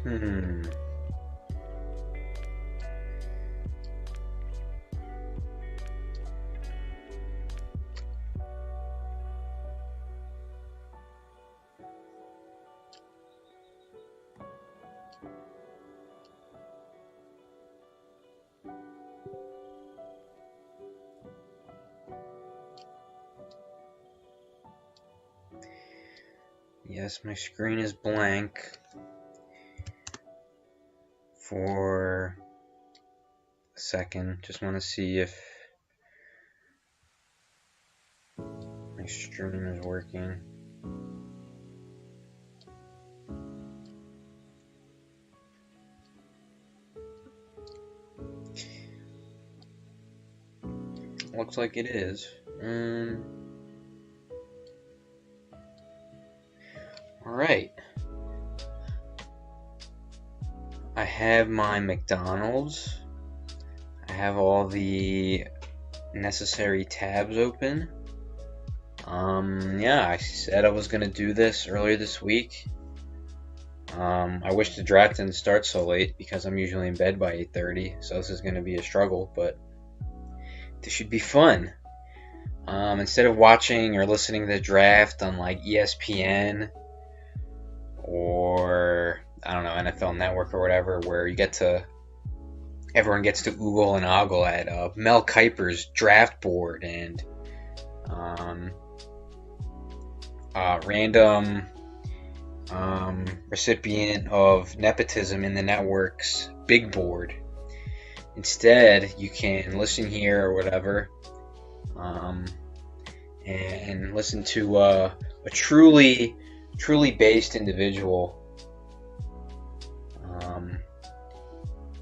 Hmm. Yes, my screen is blank for a second. Just want to see if my stream is working. Looks like it is. Alright. I have my McDonald's. I have all the necessary tabs open. Yeah, I said I was gonna do this earlier this week. I wish the draft didn't start so late because I'm usually in bed by 8:30, so this is gonna be a struggle, but this should be fun. Instead of watching or listening to the draft on like ESPN or I don't know, NFL Network or whatever, where everyone gets to oogle and ogle at Mel Kiper's draft board and random recipient of nepotism in the network's big board. Instead, you can listen here or whatever, and listen to a truly based individual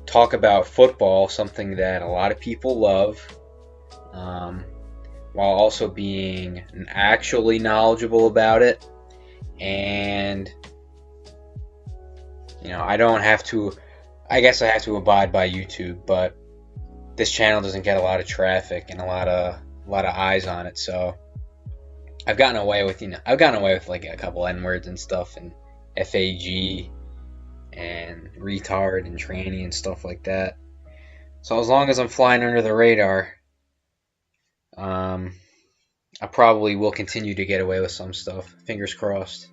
talk about football, something that a lot of people love, while also being actually knowledgeable about it. And I don't have to. I guess I have to abide by YouTube, but this channel doesn't get a lot of traffic and a lot of eyes on it, so I've gotten away with like a couple N-words and stuff, and FAG and retard and tranny and stuff like that. So as long as I'm flying under the radar, I probably will continue to get away with some stuff. Fingers crossed.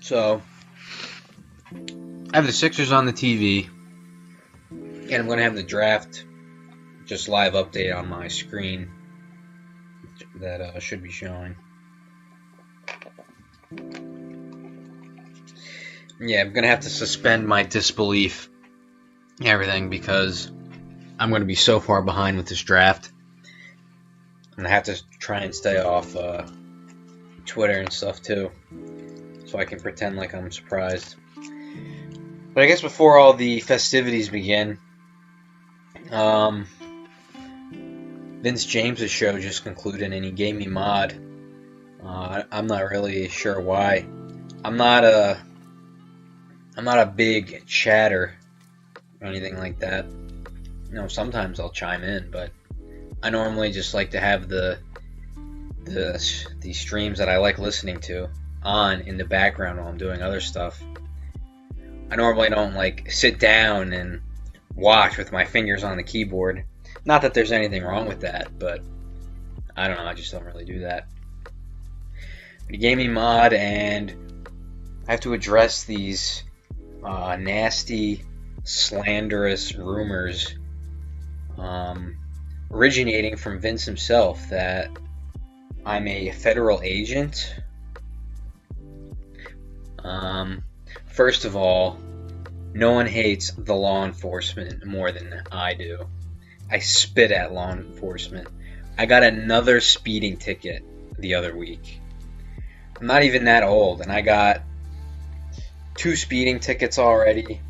So, I have the Sixers on the TV, and I'm going to have the draft just live update on my screen that should be showing. Yeah, I'm going to have to suspend my disbelief and everything because I'm going to be so far behind with this draft. I'm going to have to try and stay off Twitter and stuff too, so I can pretend like I'm surprised. But I guess before all the festivities begin, Vince James' show just concluded and he gave me mod. I'm not really sure why. I'm not a big chatter or anything like that. Sometimes I'll chime in, but I normally just like to have the streams that I like listening to on in the background while I'm doing other stuff. I normally don't like sit down and watch with my fingers on the keyboard. Not that there's anything wrong with that, but I don't know, I just don't really do that. He gave me mod, and I have to address these nasty, slanderous rumors originating from Vince himself that I'm a federal agent. First of all, no one hates the law enforcement more than I do. I spit at law enforcement. I got another speeding ticket the other week. I'm not even that old, and I got 2 speeding tickets already,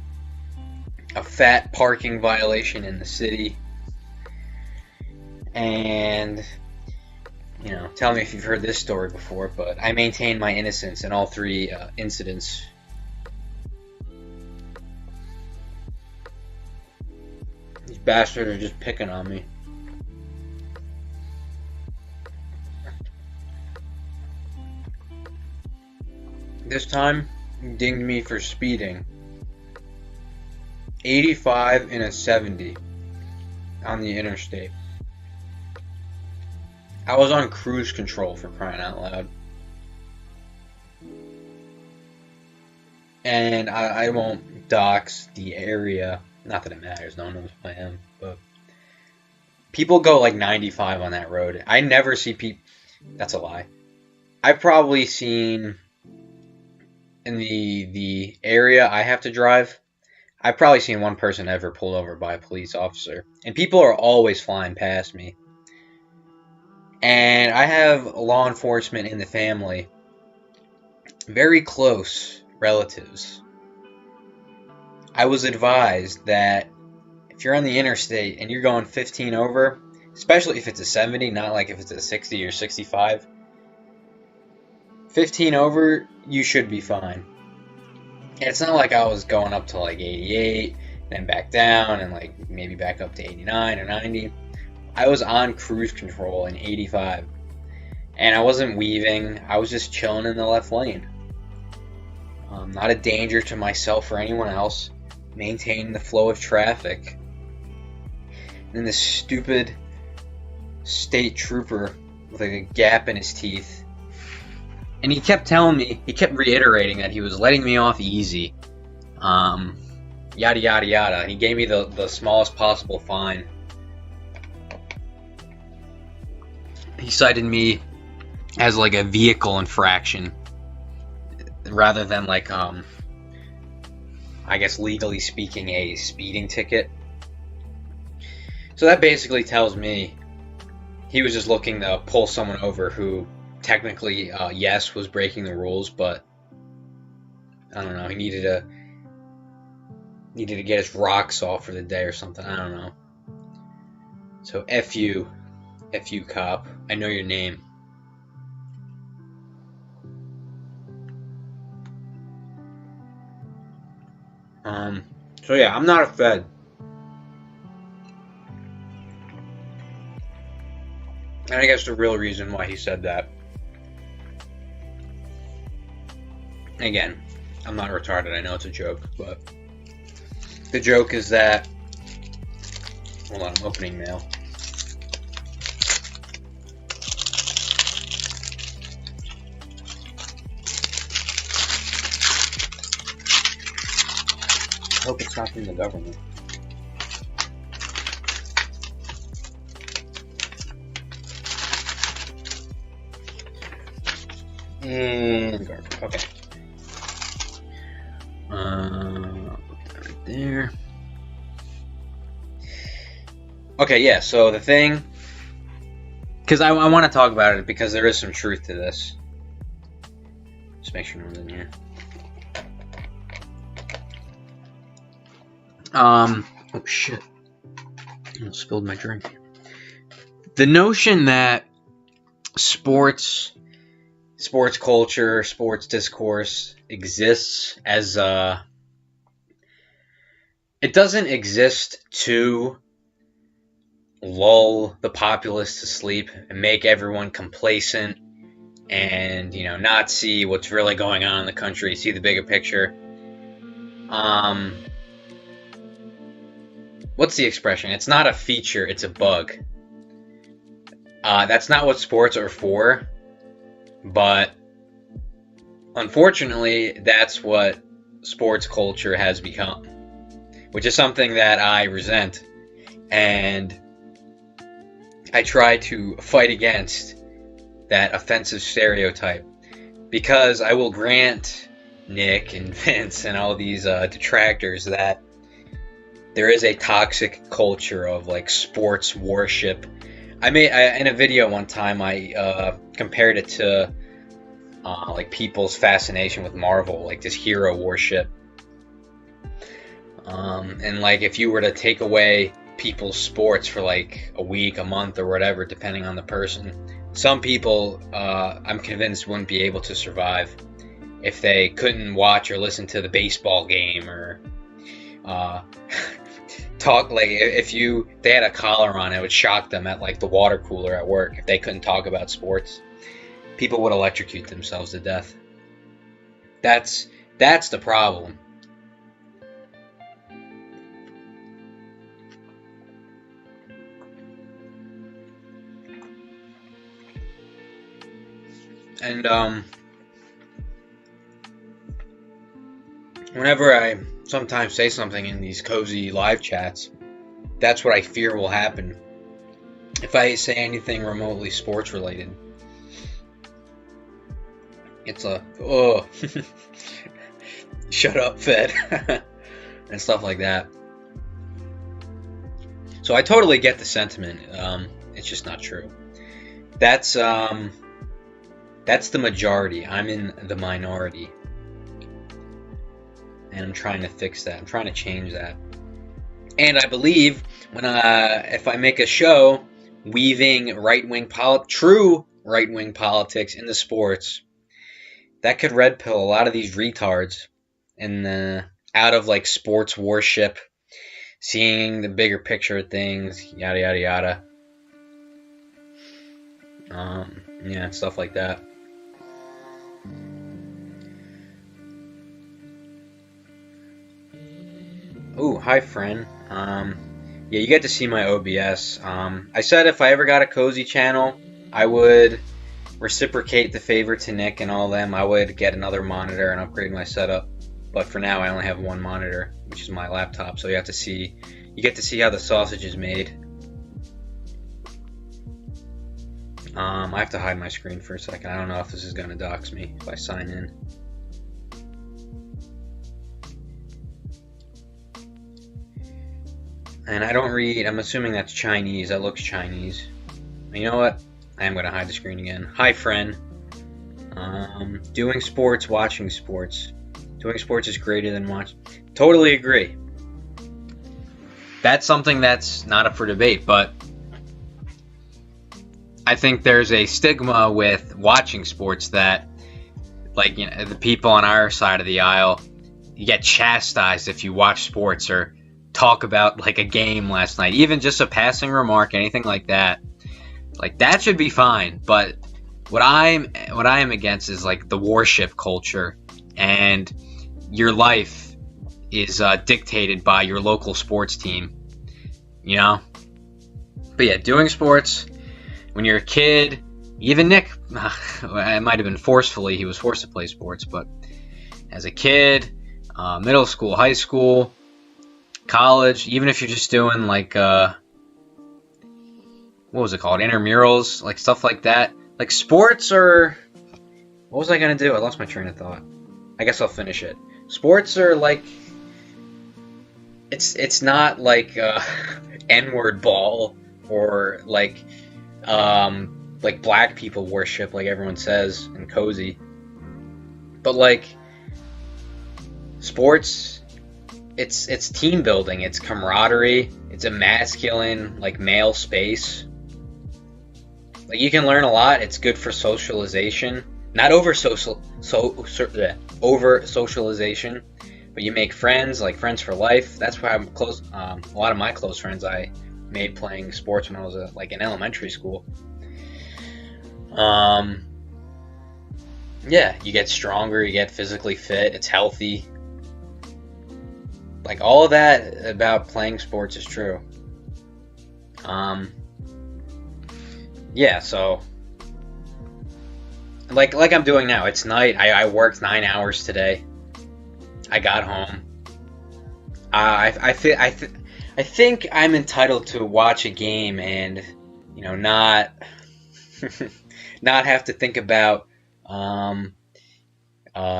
a fat parking violation in the city, and tell me if you've heard this story before, but I maintain my innocence in all three incidents. These bastards are just picking on me. This time, he dinged me for speeding. 85 and a 70 on the interstate. I was on cruise control, for crying out loud. And I won't dox the area. Not that it matters, no one knows who I am. But people go like 95 on that road. I never see people... That's a lie. I've probably seen... In the area I have to drive, I've probably seen one person ever pulled over by a police officer. And people are always flying past me. And I have law enforcement in the family. Very close relatives. I was advised that if you're on the interstate and you're going 15 over, especially if it's a 70, not like if it's a 60 or 65, 15 over, you should be fine. And it's not like I was going up to like 88, then back down, and like maybe back up to 89 or 90. I was on cruise control in 85. And I wasn't weaving, I was just chilling in the left lane. Not a danger to myself or anyone else. Maintaining the flow of traffic. And then this stupid state trooper with like a gap in his teeth. And he kept telling me, he kept reiterating that he was letting me off easy. Yada yada yada. And he gave me the smallest possible fine. He cited me as like a vehicle infraction rather than like I guess legally speaking a speeding ticket. So that basically tells me he was just looking to pull someone over who technically yes was breaking the rules, but I don't know, he needed to get his rocks off for the day or something. I don't know. So F you cop, I know your name. So yeah, I'm not a Fed. And I guess the real reason why he said that, again, I'm not retarded, I know it's a joke, but the joke is that, hold on, I'm opening mail. I hope it's not from the government. And garbage. Okay. I'll put that right there. Okay, yeah. So the thing, because I want to talk about it because there is some truth to this. Just make sure no one's in here. Oh shit. I spilled my drink. The notion that sports culture, sports discourse exists as it doesn't exist to lull the populace to sleep and make everyone complacent and, not see what's really going on in the country, see the bigger picture. What's the expression? It's not a feature, it's a bug. That's not what sports are for, but unfortunately, that's what sports culture has become, which is something that I resent, and I try to fight against that offensive stereotype, because I will grant Nick and Vince and all these detractors that there is a toxic culture of like sports worship. In a video one time I compared it to like people's fascination with Marvel, like this hero worship. And like if you were to take away people's sports for like a week, a month, or whatever, depending on the person, some people, I'm convinced, wouldn't be able to survive if they couldn't watch or listen to the baseball game, or uh, talk, like if they had a collar on, it would shock them at like the water cooler at work if they couldn't talk about sports. People would electrocute themselves to death. That's the problem. And whenever I sometimes say something in these cozy live chats, that's what I fear will happen if I say anything remotely sports related. It's a, oh, shut up, Fed, and stuff like that. So I totally get the sentiment. It's just not true. That's the majority. I'm in the minority, and I'm trying to fix that. I'm trying to change that. And I believe if I make a show weaving true right-wing politics into sports, that could red pill a lot of these retards and out of like sports worship, seeing the bigger picture of things, yada yada yada. Yeah, stuff like that. Oh, hi, friend. Yeah, you get to see my OBS. I said if I ever got a cozy channel, I would reciprocate the favor to Nick and all them. I would get another monitor and upgrade my setup. But for now, I only have one monitor, which is my laptop. So you get to see how the sausage is made. I have to hide my screen for a second. I don't know if this is gonna dox me if I sign in. And I don't read. I'm assuming that's Chinese. That looks Chinese. You know what? I am gonna hide the screen again. Hi, friend. Doing sports, watching sports. Doing sports is greater than watching. Totally agree. That's something that's not up for debate, but I think there's a stigma with watching sports that, like, you know, the people on our side of the aisle, you get chastised if you watch sports or talk about like a game last night, even just a passing remark, anything like that. Like, that should be fine, but what I am against is like the worship culture, and your life is dictated by your local sports team, you know? But yeah, doing sports when you're a kid, even Nick, it might have been forcefully, he was forced to play sports, but as a kid, middle school, high school, college, even if you're just doing like what was it called, intramurals, like stuff like that, like sports, or what was I gonna do? I lost my train of thought. I guess I'll finish it. Sports are like, it's not like N-word ball, or like black people worship like everyone says in cozy, but like sports, it's team building, it's camaraderie, it's a masculine, like, male space. Like, you can learn a lot. It's good for socialization, not over socialization, but you make friends, like friends for life. That's why I'm close. A lot of my close friends I made playing sports when I was in elementary school. Yeah, you get stronger, you get physically fit, it's healthy. Like, all of that about playing sports is true. Yeah, so like I'm doing now. It's night. I worked 9 hours today. I got home. I think I'm entitled to watch a game and, you know, not not have to think about the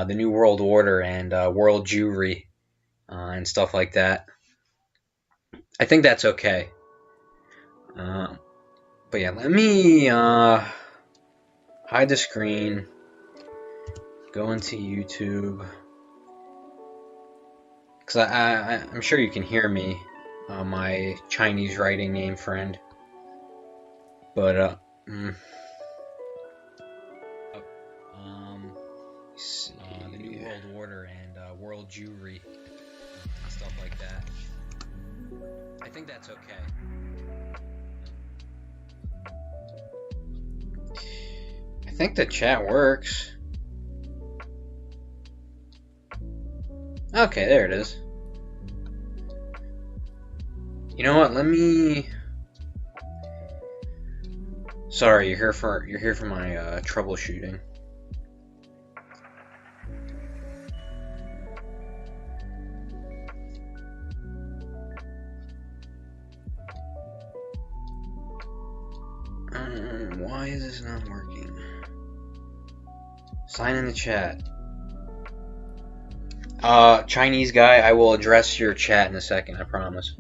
New World Order and world Jewry and stuff like that. I think that's okay. But yeah, let me hide the screen, go into YouTube, because I'm sure you can hear me, my Chinese writing name friend. But The New World Order and world Jewry and stuff like that. I think that's okay. I think the chat works. Okay, there it is. You know what? Let me. Sorry, you're here for my troubleshooting. Why is this not working? Sign in the chat. Chinese guy, I will address your chat in a second, I promise.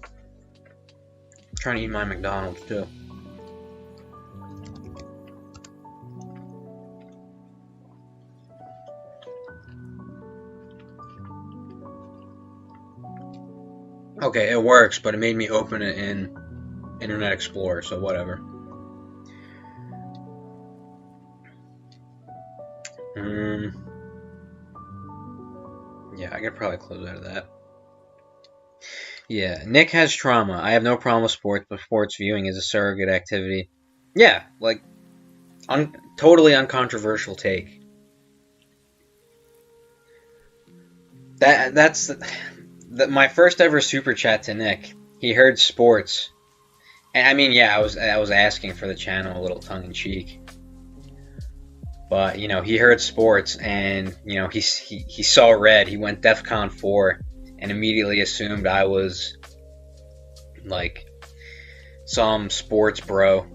I'm trying to eat my McDonald's too. Okay, it works, but it made me open it in Internet Explorer, so whatever. Yeah, I could probably close out of that. Yeah, Nick has trauma. I have no problem with sports, but sports viewing is a surrogate activity. Yeah, like, totally uncontroversial take. That's my first ever super chat to Nick. He heard sports, and I mean, yeah, I was asking for the channel a little tongue in cheek. But, you know, he heard sports, and, you know, he saw red. He went DEFCON 4 and immediately assumed I was, like, some sports bro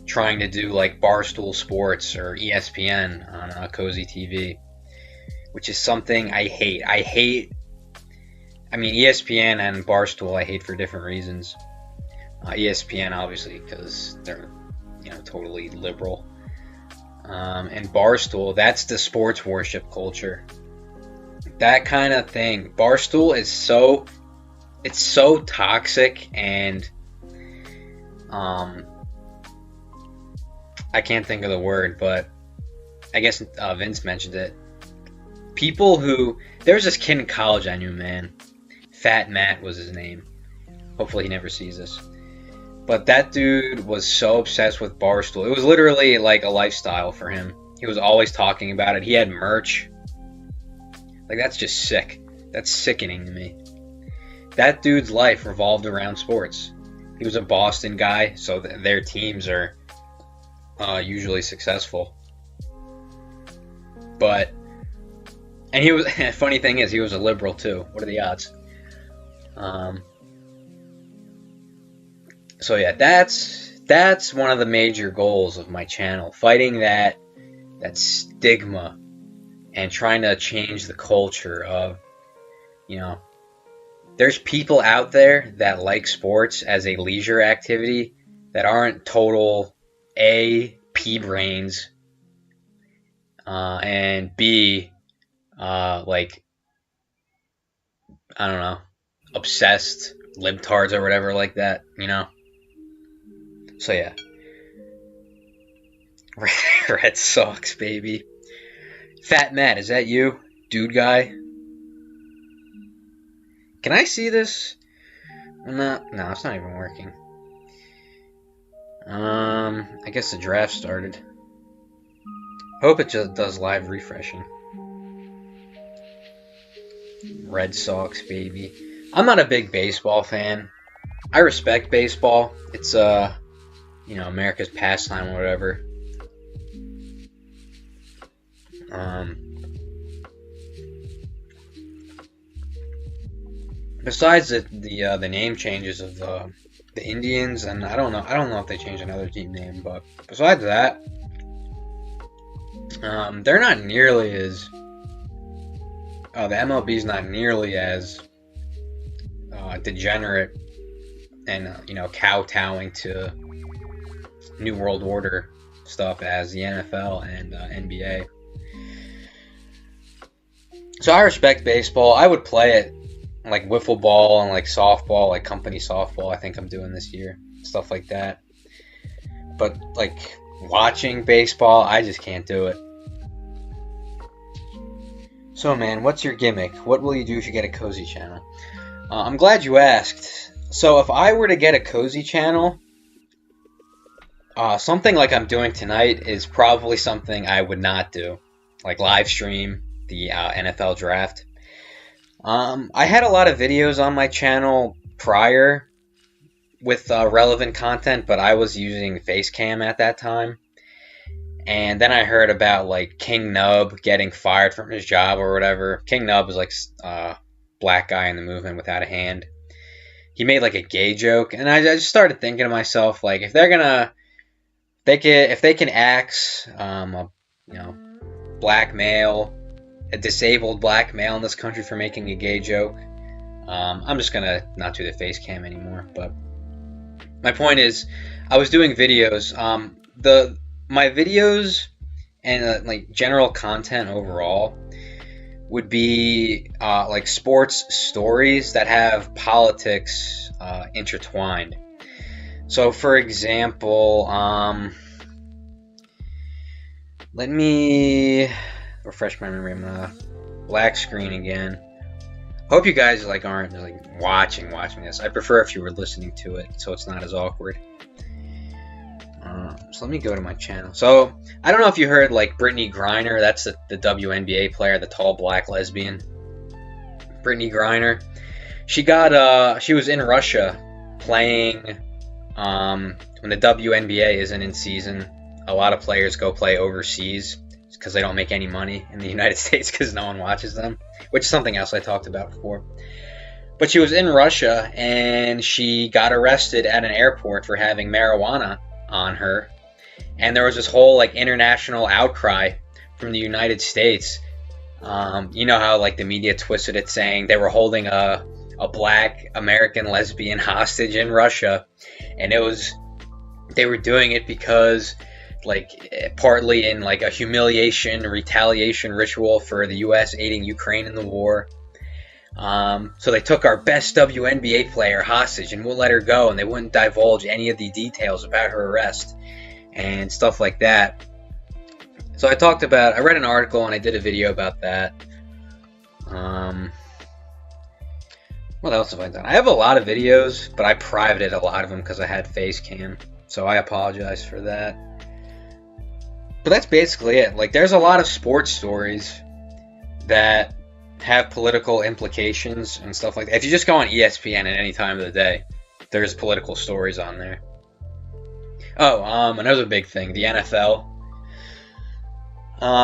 trying to do, like, Barstool Sports or ESPN on Cozy TV, which is something I hate. I mean, ESPN and Barstool I hate for different reasons. ESPN, obviously, because they're, you know, totally liberal. And Barstool, that's the sports worship culture. That kind of thing. Barstool is so toxic, and I can't think of the word, but I guess Vince mentioned it. There was this kid in college I knew, man. Fat Matt was his name. Hopefully he never sees this. But that dude was so obsessed with Barstool. It was literally like a lifestyle for him. He was always talking about it. He had merch. Like, that's just sick. That's sickening to me. That dude's life revolved around sports. He was a Boston guy, so their teams are usually successful. And he was, funny thing is, he was a liberal too. What are the odds? So yeah, that's one of the major goals of my channel, fighting that stigma and trying to change the culture of, you know, there's people out there that like sports as a leisure activity that aren't total A, pea brains, and B, like, I don't know, obsessed libtards or whatever like that, you know? So yeah. Red Sox, baby. Fat Matt, is that you? Dude guy? Can I see this? No, it's not even working. I guess the draft started. Hope it just does live refreshing. Red Sox, baby. I'm not a big baseball fan. I respect baseball. It's, you know, America's pastime or whatever. Besides the name changes of the Indians, and I don't know if they changed another team name, but besides that, they're not nearly as the MLB's not nearly as degenerate and you know, kowtowing to New World Order stuff as the NFL and NBA. So I respect baseball. I would play it, like wiffle ball and like softball, like company softball. I think I'm doing this year, stuff like that. but like watching baseball, I just can't do it. So man, what's your gimmick? What will you do if you get a cozy channel? I'm glad you asked. So if I were to get a cozy channel, something like I'm doing tonight is probably something I would not do, like live stream the NFL draft. I had a lot of videos on my channel prior with relevant content, but I was using Facecam at that time. And then I heard about like King Nub getting fired from his job or whatever. King Nub was like a black guy in the movement without a hand. He made like a gay joke, and I just started thinking to myself, like, if they can axe black male, a disabled black male in this country for making a gay joke, I'm just gonna not do the face cam anymore. But my point is, I was doing videos. My videos and like general content overall would be like sports stories that have politics intertwined. So, for example, let me refresh my memory. I'm gonna black screen again. Hope you guys aren't watching this. I prefer if you were listening to it, so it's not as awkward. So let me go to my channel. So I don't know if you heard Brittany Griner. That's the WNBA player, the tall black lesbian. Brittany Griner. She was in Russia playing when the WNBA isn't in season. A lot of players go play overseas because they don't make any money in the United States because no one watches them, which is something else I talked about before. But she was in Russia and she got arrested at an airport for having marijuana on her, and there was this whole international outcry from the United States. You know how the media twisted it, saying they were holding a black American lesbian hostage in Russia, and they were doing it because partly in a humiliation retaliation ritual for the US aiding Ukraine in the war. So they took our best WNBA player hostage and wouldn't let her go, and they wouldn't divulge any of the details about her arrest and stuff like that. So I read an article and I did a video about that. What else have I done? I have a lot of videos, but I privated a lot of them because I had face cam, so I apologize for that. But that's basically it. There's a lot of sports stories that have political implications and stuff like that. If you just go on ESPN at any time of the day, there's political stories on there. Oh, another big thing, the NFL.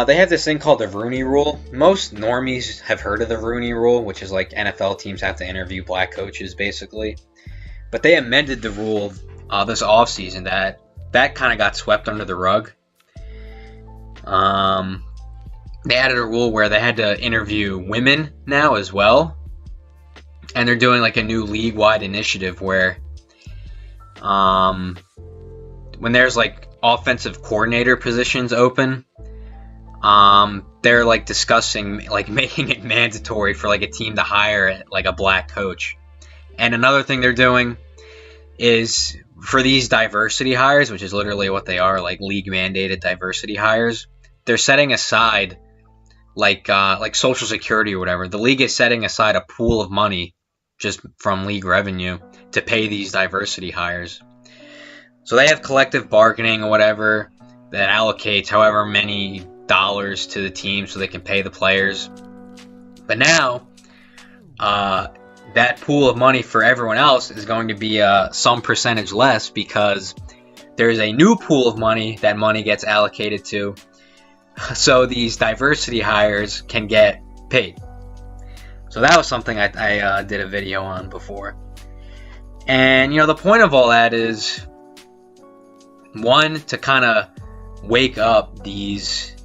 They have this thing called the Rooney Rule. Most normies have heard of the Rooney Rule, which is NFL teams have to interview black coaches, basically. But they amended the rule this offseason that kind of got swept under the rug. They added a rule where they had to interview women now as well. And they're doing a new league-wide initiative where when there's offensive coordinator positions open, they're discussing making it mandatory for a team to hire a black coach. And another thing they're doing is for these diversity hires, which is literally what they are, league mandated diversity hires, they're setting aside Social Security or whatever. The league is setting aside a pool of money just from league revenue to pay these diversity hires. So they have collective bargaining or whatever that allocates however many dollars to the team so they can pay the players. But now, that pool of money for everyone else is going to be some percentage less because there's a new pool of money that money gets allocated to. So these diversity hires can get paid. So that was something I did a video on before. And, the point of all that is, one, to kind of wake up these,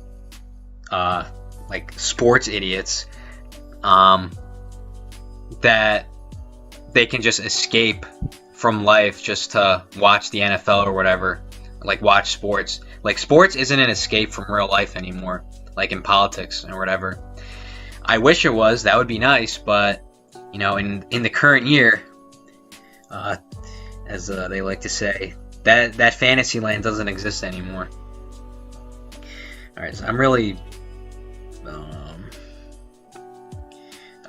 sports idiots, that they can just escape from life just to watch the NFL or whatever, watch sports. Sports isn't an escape from real life anymore, in politics or whatever. I wish it was. That would be nice, but, in the current year, as they like to say, That fantasy land doesn't exist anymore. All right, so I'm really.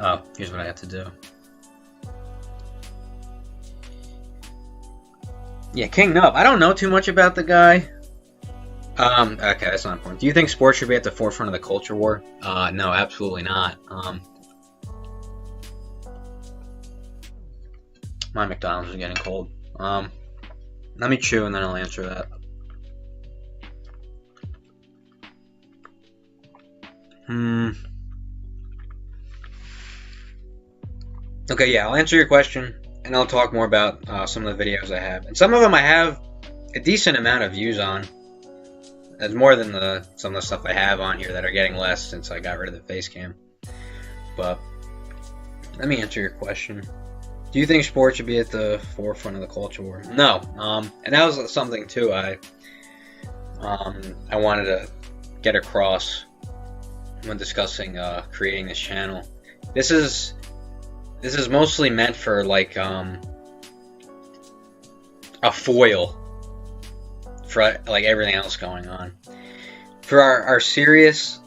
Oh, here's what I have to do. Yeah, King Nub. I don't know too much about the guy. Okay, that's not important. Do you think sports should be at the forefront of the culture war? No, absolutely not. My McDonald's is getting cold. Let me chew and then I'll answer that. Okay, yeah, I'll answer your question and I'll talk more about some of the videos I have. And some of them I have a decent amount of views on. That's more than some of the stuff I have on here that are getting less since I got rid of the face cam. But let me answer your question. Do you think sports should be at the forefront of the culture war? No. And that was something too I wanted to get across when discussing creating this channel. This is mostly meant for like a foil for like everything else going on. For our serious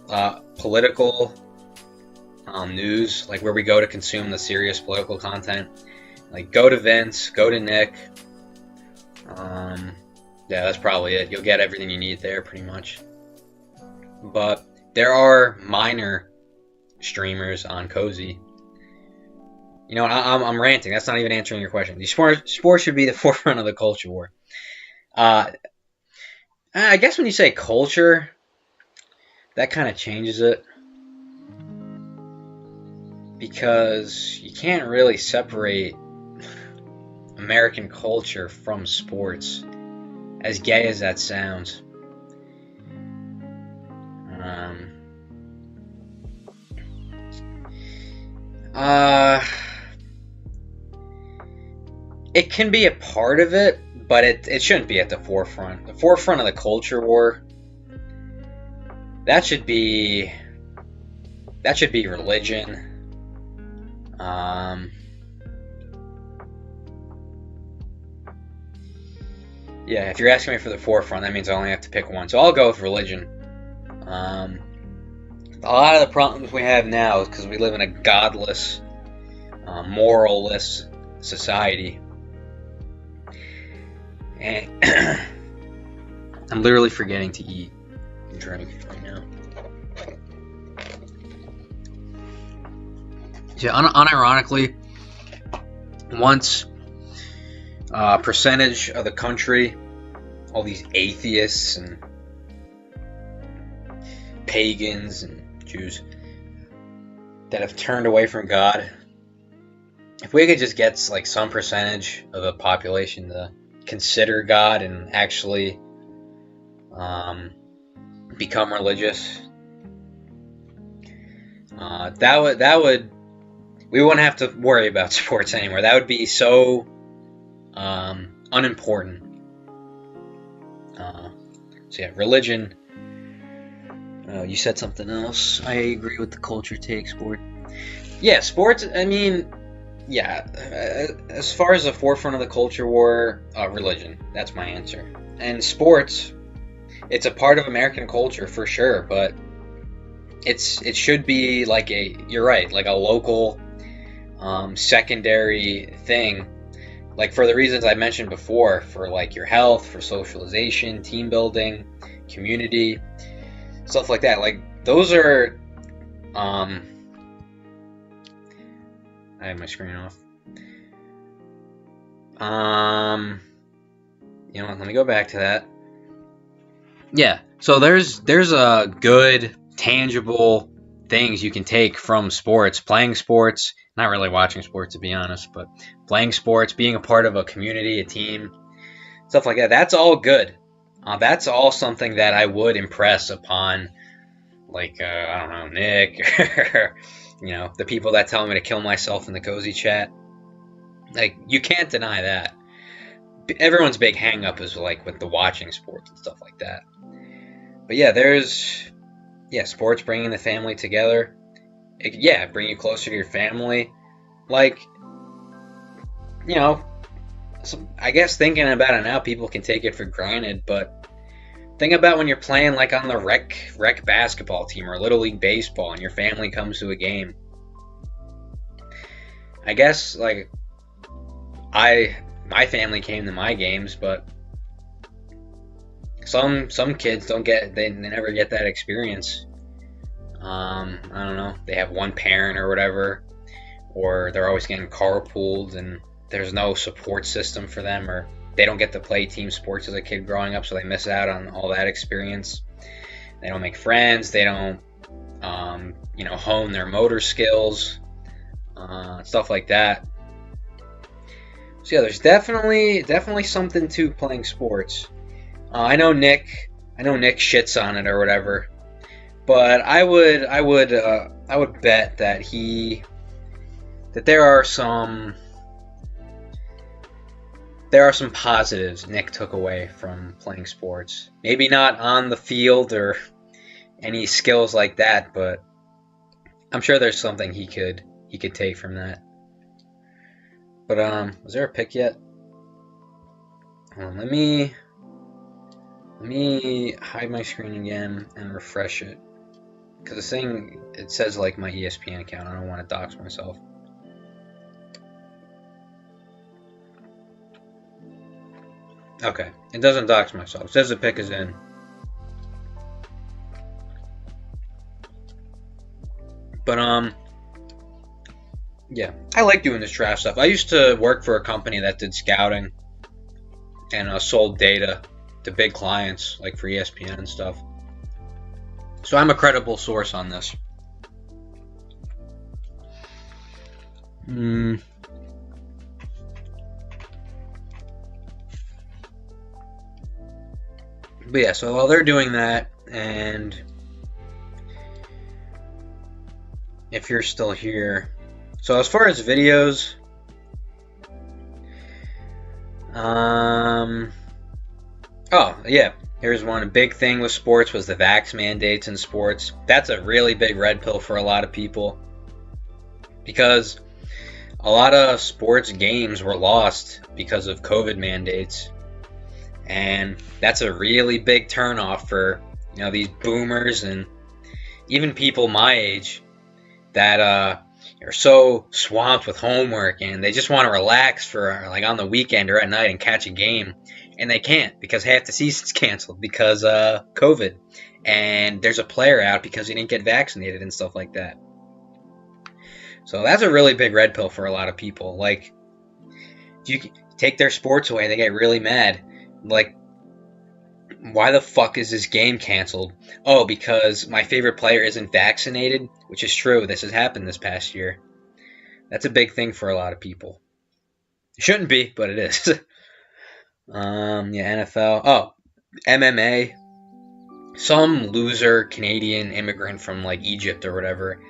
political news, like where we go to consume the serious political content, like go to Vince, go to Nick. Yeah, that's probably it. You'll get everything you need there pretty much. But there are minor streamers on Cozy. You know, I'm ranting. That's not even answering your question. The sports should be the forefront of the culture war. I guess when you say culture, that kind of changes it. Because you can't really separate American culture from sports, as gay as that sounds. It can be a part of it, but it shouldn't be at the forefront. The forefront of the culture war, that should be religion. Yeah, if you're asking me for the forefront, that means I only have to pick one. So I'll go with religion. A lot of the problems we have now is because we live in a godless, moralless society. And I'm literally forgetting to eat and drink right now. Yeah, unironically, once a percentage of the country, all these atheists and pagans and Jews that have turned away from God, if we could just get like some percentage of the population to consider God and actually become religious, that would we wouldn't have to worry about sports anymore. That would be so unimportant. So yeah, religion. You said something else. I agree with the culture take, sport. Yeah, sports. I mean, yeah. As far as the forefront of the culture war, religion. That's my answer. And sports, it's a part of American culture for sure, but it should be like you're right, like a local secondary thing, like for the reasons I mentioned before, for like your health, for socialization, team building, community, stuff like that. Like those are I have my screen off. You know what, let me go back to that. Yeah, so there's a good tangible things you can take from sports, playing sports, not really watching sports to be honest, but playing sports, being a part of a community, a team, stuff like that. That's all good. That's all something that I would impress upon, like, I don't know, Nick, or, you know, the people that tell me to kill myself in the Cozy chat. Like, you can't deny that. Everyone's big hang-up is, like, with the watching sports and stuff like that. But yeah, sports bringing the family together. Bring you closer to your family. Like, you know, I guess thinking about it now, people can take it for granted, but think about when you're playing like on the rec basketball team or Little League baseball and your family comes to a game. I guess like my family came to my games, but some kids they never get that experience. I don't know. They have one parent or whatever, or they're always getting carpooled and there's no support system for them, or they don't get to play team sports as a kid growing up, so they miss out on all that experience. They don't make friends. They don't, hone their motor skills, stuff like that. So yeah, there's definitely something to playing sports. I know Nick shits on it or whatever, but I would bet that there are some positives Nick took away from playing sports. Maybe not on the field or any skills like that, but I'm sure there's something he could take from that. But was there a pick yet? Let me hide my screen again and refresh it, because the thing, it says like my ESPN account. I don't want to dox myself. Okay, it doesn't dox myself. It says the pick is in. But yeah, I like doing this draft stuff. I used to work for a company that did scouting and sold data to big clients, like for ESPN and stuff. So I'm a credible source on this. But yeah, so while they're doing that, and if you're still here, so as far as videos, oh yeah, here's one. A big thing with sports was the vax mandates in sports. That's a really big red pill for a lot of people, because a lot of sports games were lost because of COVID mandates. And that's a really big turnoff for, these boomers and even people my age that are so swamped with homework and they just want to relax for like on the weekend or at night and catch a game, and they can't because half the season's canceled because COVID, and there's a player out because he didn't get vaccinated and stuff like that. So that's a really big red pill for a lot of people. Like, you take their sports away, they get really mad. Like, why the fuck is this game canceled? Oh, because my favorite player isn't vaccinated, which is true. This has happened this past year. That's a big thing for a lot of people. It shouldn't be, but it is. Yeah, NFL. Oh, MMA. Some loser Canadian immigrant from like Egypt or whatever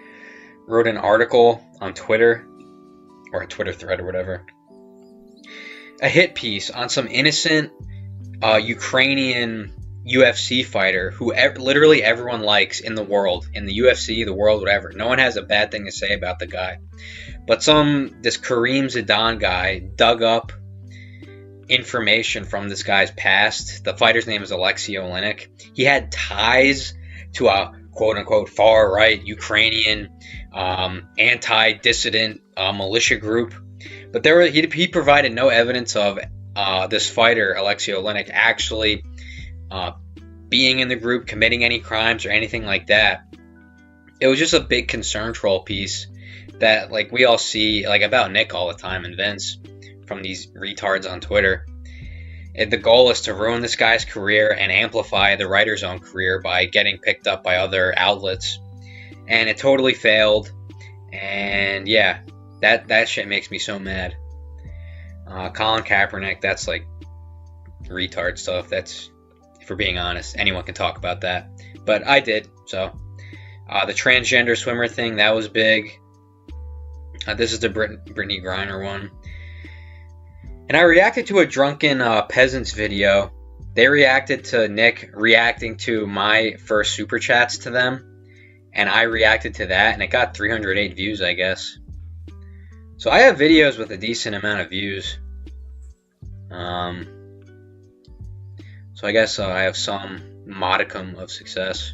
wrote an article on Twitter, or a Twitter thread or whatever, a hit piece on some innocent Ukrainian UFC fighter who literally everyone likes in the world, in the UFC, the world, whatever. No one has a bad thing to say about the guy. But this Kareem Zidane guy dug up information from this guy's past. The fighter's name is Alexei Oleinik. He had ties to a quote-unquote far-right Ukrainian anti-dissident militia group. But he provided no evidence of this fighter, Alexei Oleinik, actually being in the group, committing any crimes or anything like that. It was just a big concern troll piece that like we all see like about Nick all the time and Vince from these retards on Twitter. The goal is to ruin this guy's career and amplify the writer's own career by getting picked up by other outlets. And it totally failed. And yeah, that shit makes me so mad. Colin Kaepernick, that's like retard stuff. That's, if we're being honest, anyone can talk about that. But I did, so. The transgender swimmer thing, that was big. This is the Brittany Griner one. And I reacted to a drunken peasants video. They reacted to Nick reacting to my first super chats to them. And I reacted to that, and it got 308 views, I guess. So I have videos with a decent amount of views. Um, so I guess I have some modicum of success.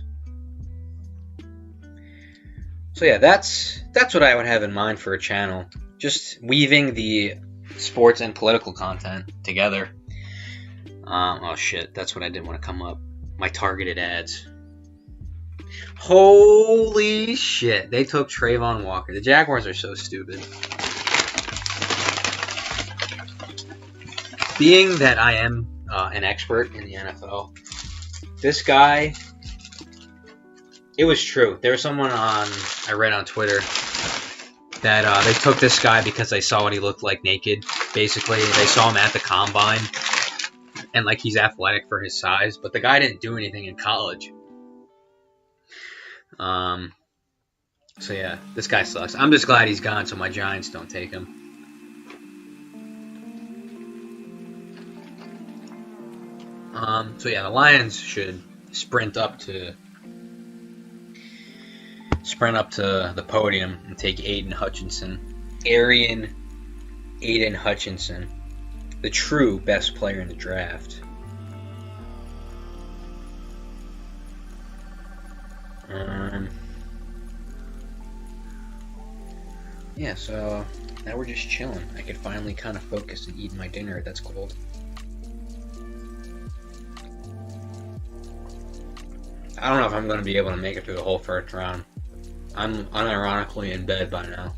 So yeah, that's what I would have in mind for a channel. Just weaving the sports and political content together. Oh shit, that's what I didn't want to come up. My targeted ads. Holy shit, they took Trayvon Walker. The Jaguars are so stupid. Being that I am an expert in the NFL, this guy, it was true. There was someone I read on Twitter that they took this guy because they saw what he looked like naked. Basically, they saw him at the combine, and like he's athletic for his size, but the guy didn't do anything in college. So yeah, this guy sucks. I'm just glad he's gone so my Giants don't take him. So yeah, the Lions should sprint up to the podium and take Aiden Hutchinson. Aiden Hutchinson, the true best player in the draft. Yeah, so now we're just chilling. I could finally kind of focus and eat my dinner that's cold. I don't know if I'm going to be able to make it through the whole first round. I'm unironically in bed by now.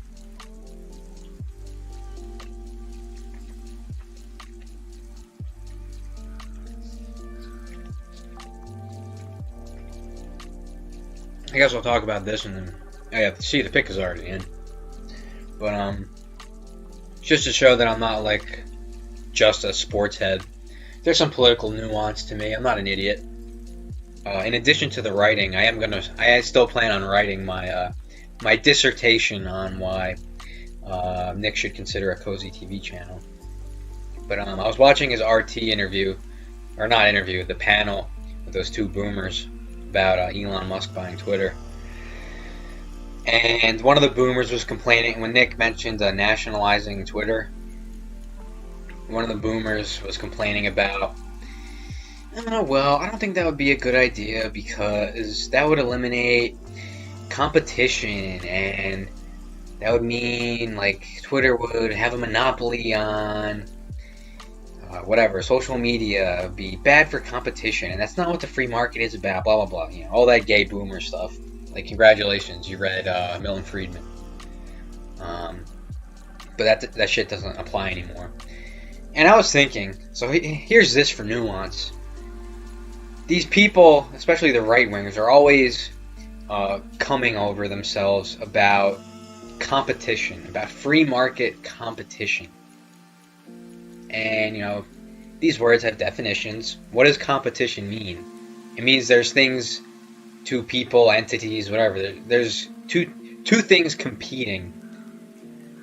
I guess I'll talk about this and then... Oh yeah, see, the pick is already in. But, just to show that I'm not, like, just a sports head. There's some political nuance to me. I'm not an idiot. In addition to the writing, I still plan on writing my my dissertation on why Nick should consider a Cozy TV channel. But I was watching his RT interview, or not interview, the panel with those two boomers about Elon Musk buying Twitter. And one of the boomers was complaining when Nick mentioned nationalizing Twitter. One of the boomers was complaining about, well, I don't think that would be a good idea because that would eliminate competition and that would mean like Twitter would have a monopoly on whatever, social media. It would be bad for competition and that's not what the free market is about, blah, blah, blah. You know, all that gay boomer stuff. Like, congratulations, you read Milton Friedman. But that shit doesn't apply anymore. And I was thinking, so here's this for nuance. These people, especially the right-wingers, are always coming over themselves about competition, about free market competition. And, you know, these words have definitions. What does competition mean? It means there's things, two people, entities, whatever. There's two things competing,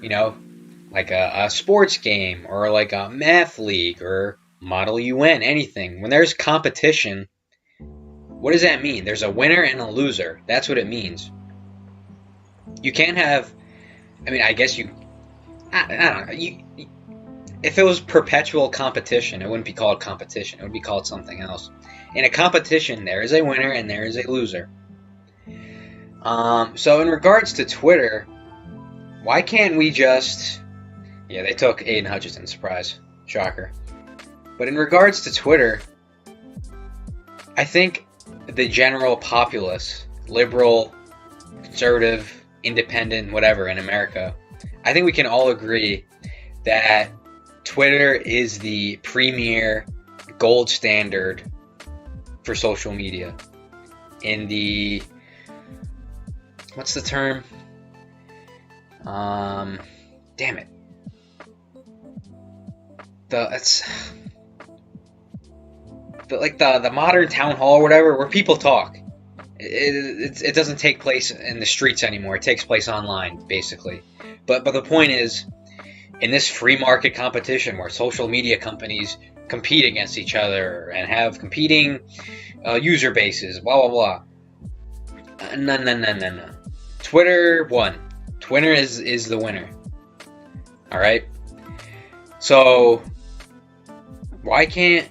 you know, like a sports game or like a math league or Model UN, anything. When there's competition, what does that mean? There's a winner and a loser. That's what it means. You can't have, I mean, I guess I don't know. If it was perpetual competition, it wouldn't be called competition. It would be called something else. In a competition, there is a winner and there is a loser. So in regards to Twitter, why can't we just... Yeah, they took Aiden Hutchinson, surprise. Shocker. But in regards to Twitter, I think the general populace, liberal, conservative, independent, whatever, in America, I think we can all agree that Twitter is the premier gold standard for social media. In the... What's the term? Damn it. The modern town hall or whatever, where people talk. It doesn't take place in the streets anymore. It takes place online, basically. But the point is, in this free market competition where social media companies compete against each other and have competing user bases, blah, blah, blah. No. Twitter won. Twitter is the winner. Alright? So, Why can't,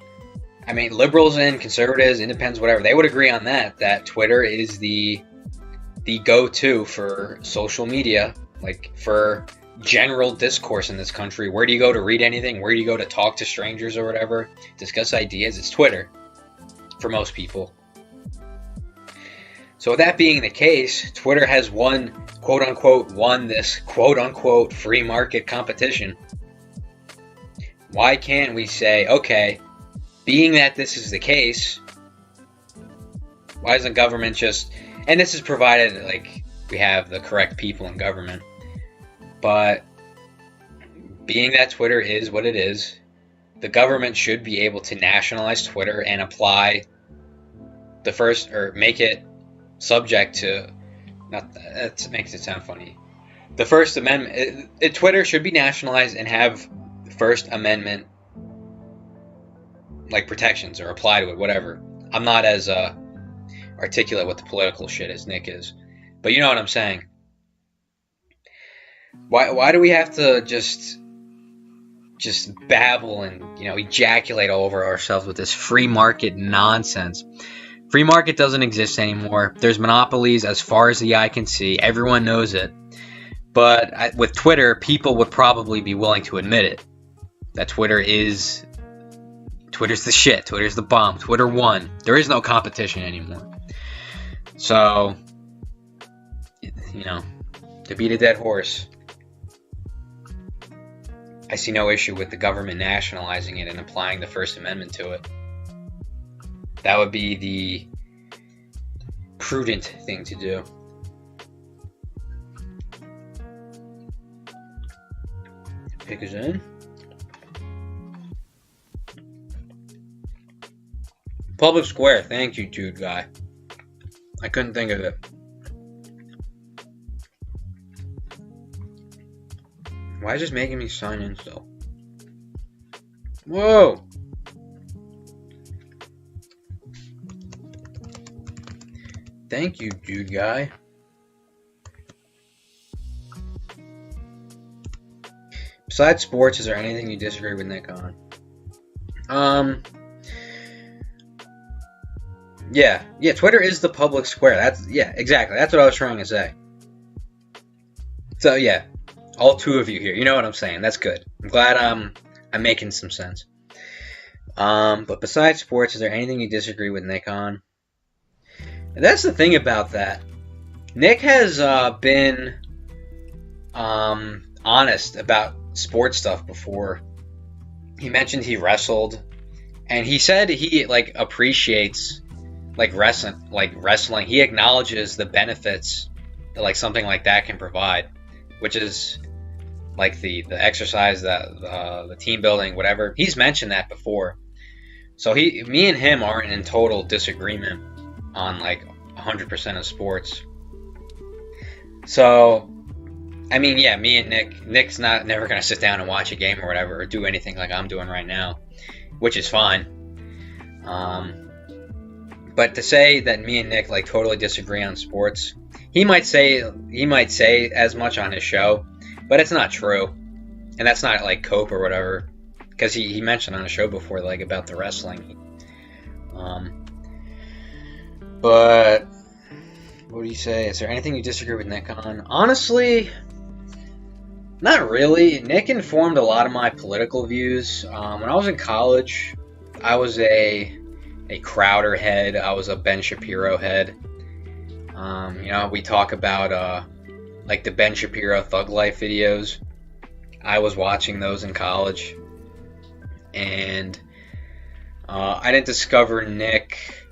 I mean, liberals and conservatives, independents, whatever, they would agree on that Twitter is the go-to for social media, like for general discourse in this country. Where do you go to read anything? Where do you go to talk to strangers or whatever, discuss ideas? It's Twitter for most people. So with that being the case, Twitter has won, quote unquote, won this quote unquote free market competition. Why can't we say, okay, being that this is the case, why doesn't government just, and this is provided like we have the correct people in government, but being that Twitter is what it is, the government should be able to nationalize Twitter and apply the first, or make it subject to, not that makes it sound funny, the First Amendment. Twitter should be nationalized and have First Amendment like protections or apply to it, whatever. I'm not as articulate what the political shit as Nick is, but you know what I'm saying. Why do we have to just babble and, you know, ejaculate all over ourselves with this free market nonsense? Free market doesn't exist anymore. There's monopolies as far as the eye can see. Everyone knows it. But with Twitter, people would probably be willing to admit it. That Twitter's the shit. Twitter's the bomb. Twitter won. There is no competition anymore. So, you know, to beat a dead horse, I see no issue with the government nationalizing it and applying the First Amendment to it. That would be the prudent thing to do. Pick us in. Public Square, thank you, dude guy. I couldn't think of it. Why is this making me sign in still? Whoa! Thank you, dude guy. Besides sports, is there anything you disagree with Nick on? Yeah, Twitter is the public square. Exactly. That's what I was trying to say. So yeah, all two of you here. You know what I'm saying. That's good. I'm glad I'm making some sense. But besides sports, is there anything you disagree with Nick on? And that's the thing about that. Nick has been honest about sports stuff before. He mentioned he wrestled, and he said he appreciates wrestling. He acknowledges the benefits that something like that can provide, which is like the exercise, the team building, whatever. He's mentioned that before. So me and him aren't in total disagreement on 100% of sports. So, I mean, yeah, me and Nick's never gonna sit down and watch a game or whatever, or do anything like I'm doing right now, which is fine. But to say that me and Nick totally disagree on sports, he might say as much on his show, but it's not true, and that's not cope or whatever, because he mentioned on a show before about the wrestling. But what do you say? Is there anything you disagree with Nick on? Honestly, not really. Nick informed a lot of my political views. When I was in college, I was a Crowder head. I was a Ben Shapiro head. We talk about the Ben Shapiro Thug Life videos. I was watching those in college, and I didn't discover Nick,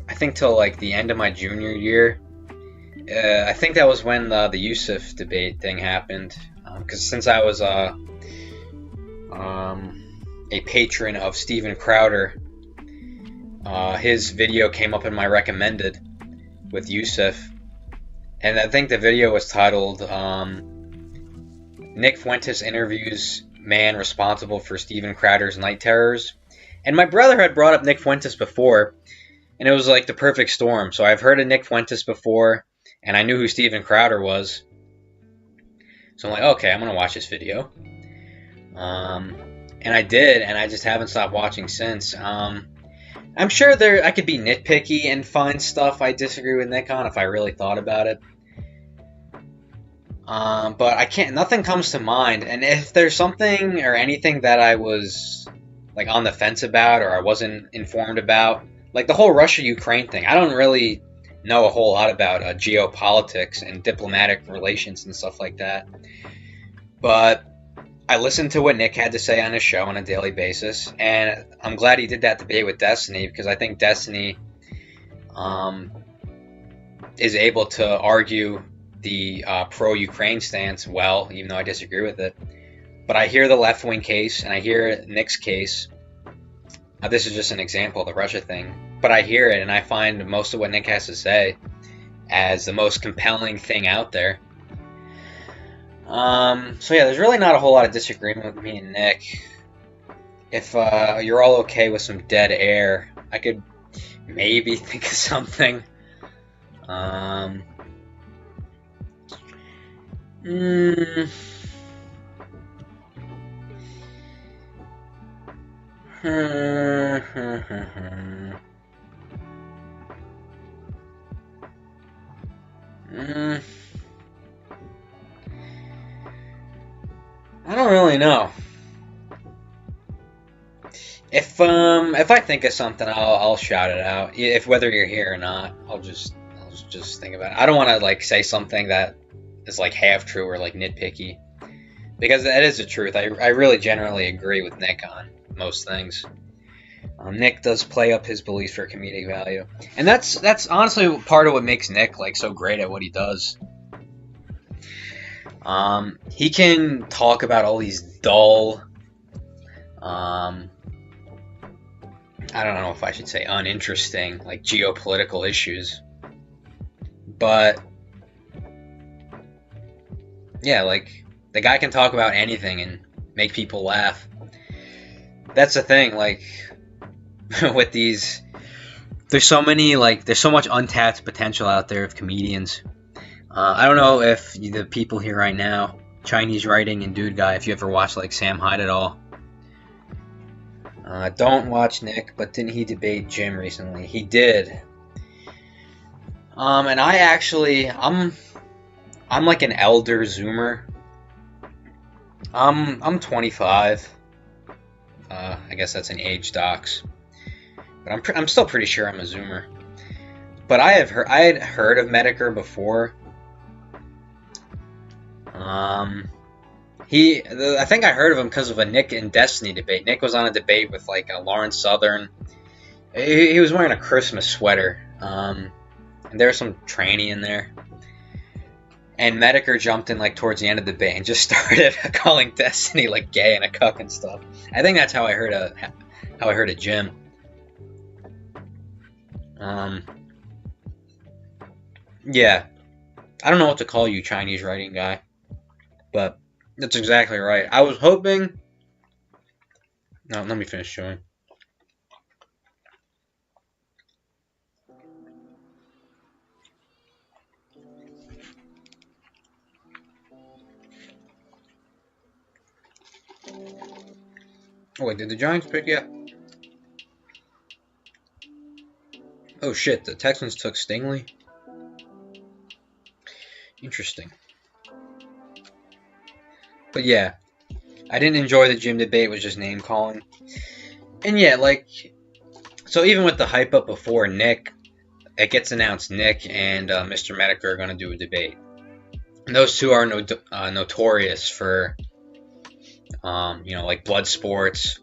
I think, till the end of my junior year. I think that was when the Yusuf debate thing happened. Because since I was a patron of Steven Crowder, his video came up in my recommended with Yusuf, and I think the video was titled Nick Fuentes interviews man responsible for Steven Crowder's night terrors. And my brother had brought up Nick Fuentes before, and it was the perfect storm. So I've heard of Nick Fuentes before, and I knew who Steven Crowder was. So I'm okay, I'm going to watch this video. And I did, and I just haven't stopped watching since. I'm sure I could be nitpicky and find stuff I disagree with Nick on if I really thought about it. But I can't. Nothing comes to mind. And if there's something or anything that I was like on the fence about or I wasn't informed about, like the whole Russia-Ukraine thing, I don't really know a whole lot about geopolitics and diplomatic relations and stuff like that. But I listened to what Nick had to say on his show on a daily basis, and I'm glad he did that debate with Destiny, because I think Destiny is able to argue the pro-Ukraine stance well, even though I disagree with it. But I hear the left-wing case, and I hear Nick's case. This is just an example of the Russia thing. But I hear it, and I find most of what Nick has to say as the most compelling thing out there. So yeah, there's really not a whole lot of disagreement with me and Nick. If you're all okay with some dead air, I could maybe think of something. I don't really know. If I think of something, I'll shout it out. If whether you're here or not, I'll just think about it. I don't want to like say something that is like half true or like nitpicky, because that is the truth. I really generally agree with Nick on most things. Nick does play up his beliefs for comedic value, and that's honestly part of what makes Nick like so great at what he does. He can talk about all these dull, I don't know if I should say uninteresting, like geopolitical issues, but yeah, like the guy can talk about anything and make people laugh. That's the thing, like with these, there's so much untapped potential out there of comedians. I don't know if the people here right now, Chinese Writing and Dude Guy, if you ever watched like Sam Hyde at all. Don't watch Nick, but didn't he debate Jim recently? He did. And I actually, I'm like an elder Zoomer. I'm 25. I guess that's an age dox. But I'm still pretty sure I'm a Zoomer. But I had heard of Medicare before. I think I heard of him because of a Nick and Destiny debate. Nick was on a debate with like a Lawrence Southern. He was wearing a Christmas sweater. And there was some tranny in there. And Medicare jumped in like towards the end of the debate and just started calling Destiny like gay and a cuck and stuff. I think that's how I heard of Jim. Yeah, I don't know what to call you, Chinese Writing Guy, but that's exactly right. I was hoping. No, let me finish chewing. Oh wait, did the Giants pick yet? Oh shit, the Texans took Stingley. Interesting. But yeah, I didn't enjoy the Jim debate. It was just name calling. And yeah, like, so even with the hype up before Nick, it gets announced Nick and Mr. Medicare are going to do a debate. And those two are notorious for, like blood sports,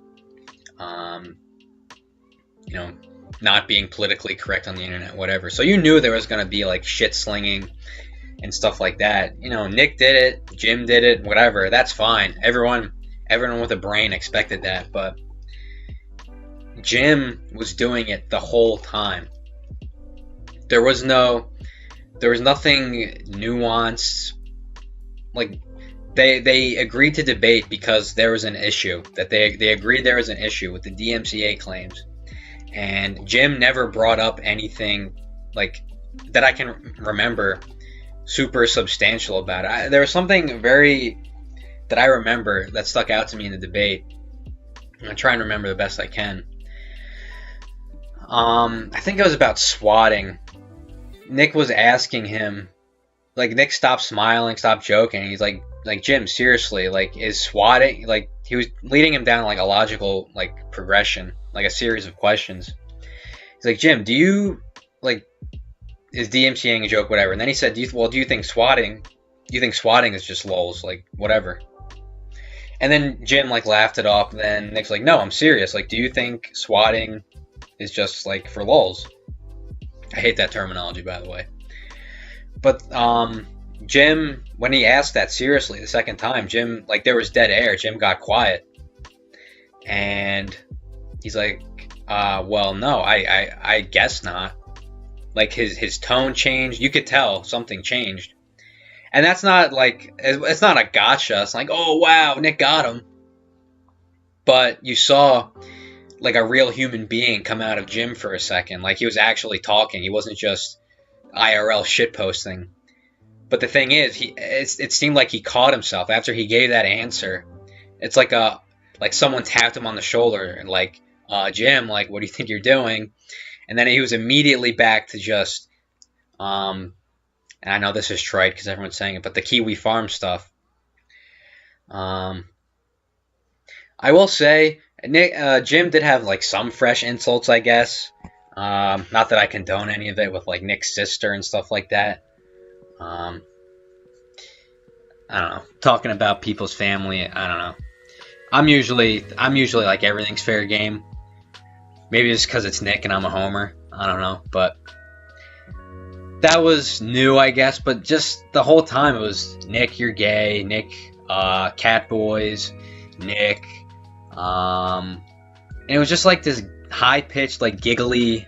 not being politically correct on the internet, whatever. So you knew there was going to be like shit slinging and stuff like that. Nick did it, Jim did it, whatever. That's fine. Everyone with a brain expected that, but Jim was doing it the whole time. There was nothing nuanced. Like they agreed to debate because there was an issue. That they agreed there was an issue with the DMCA claims. And Jim never brought up anything like that I can remember super substantial about it. There was something that I remember that stuck out to me in the debate. I'm gonna try and remember the best I can. I think it was about swatting. Nick was asking him, like, Nick stopped smiling, stopped joking. He's like, Jim, seriously, like, is swatting, like, he was leading him down like a logical like progression, like a series of questions. He's like, Jim, do you like, is DMCAing a joke, whatever? And then he said, do you think swatting? Do you think swatting is just lols, like whatever? And then Jim like laughed it off. And then Nick's like, no, I'm serious. Like, do you think swatting is just like for lols? I hate that terminology, by the way. But Jim, when he asked that seriously the second time, Jim, like, there was dead air. Jim got quiet, and he's like, well, no, I guess not. Like, his tone changed. You could tell something changed. And that's not like, it's not a gotcha. It's like, oh wow, Nick got him. But you saw like a real human being come out of Jim for a second. Like, he was actually talking. He wasn't just IRL shitposting. But the thing is, it seemed like he caught himself after he gave that answer. It's like someone tapped him on the shoulder and like, Jim, like, what do you think you're doing? And then he was immediately back to just, and I know this is trite because everyone's saying it, but the Kiwi Farm stuff. I will say, Jim did have like some fresh insults, I guess. Not that I condone any of it with like Nick's sister and stuff like that. I don't know. Talking about people's family, I don't know. I'm usually like, everything's fair game. Maybe it's because it's Nick and I'm a homer. I don't know, but that was new, I guess. But just the whole time it was Nick, you're gay. Nick, cat boys. Nick, and it was just like this high pitched, like giggly.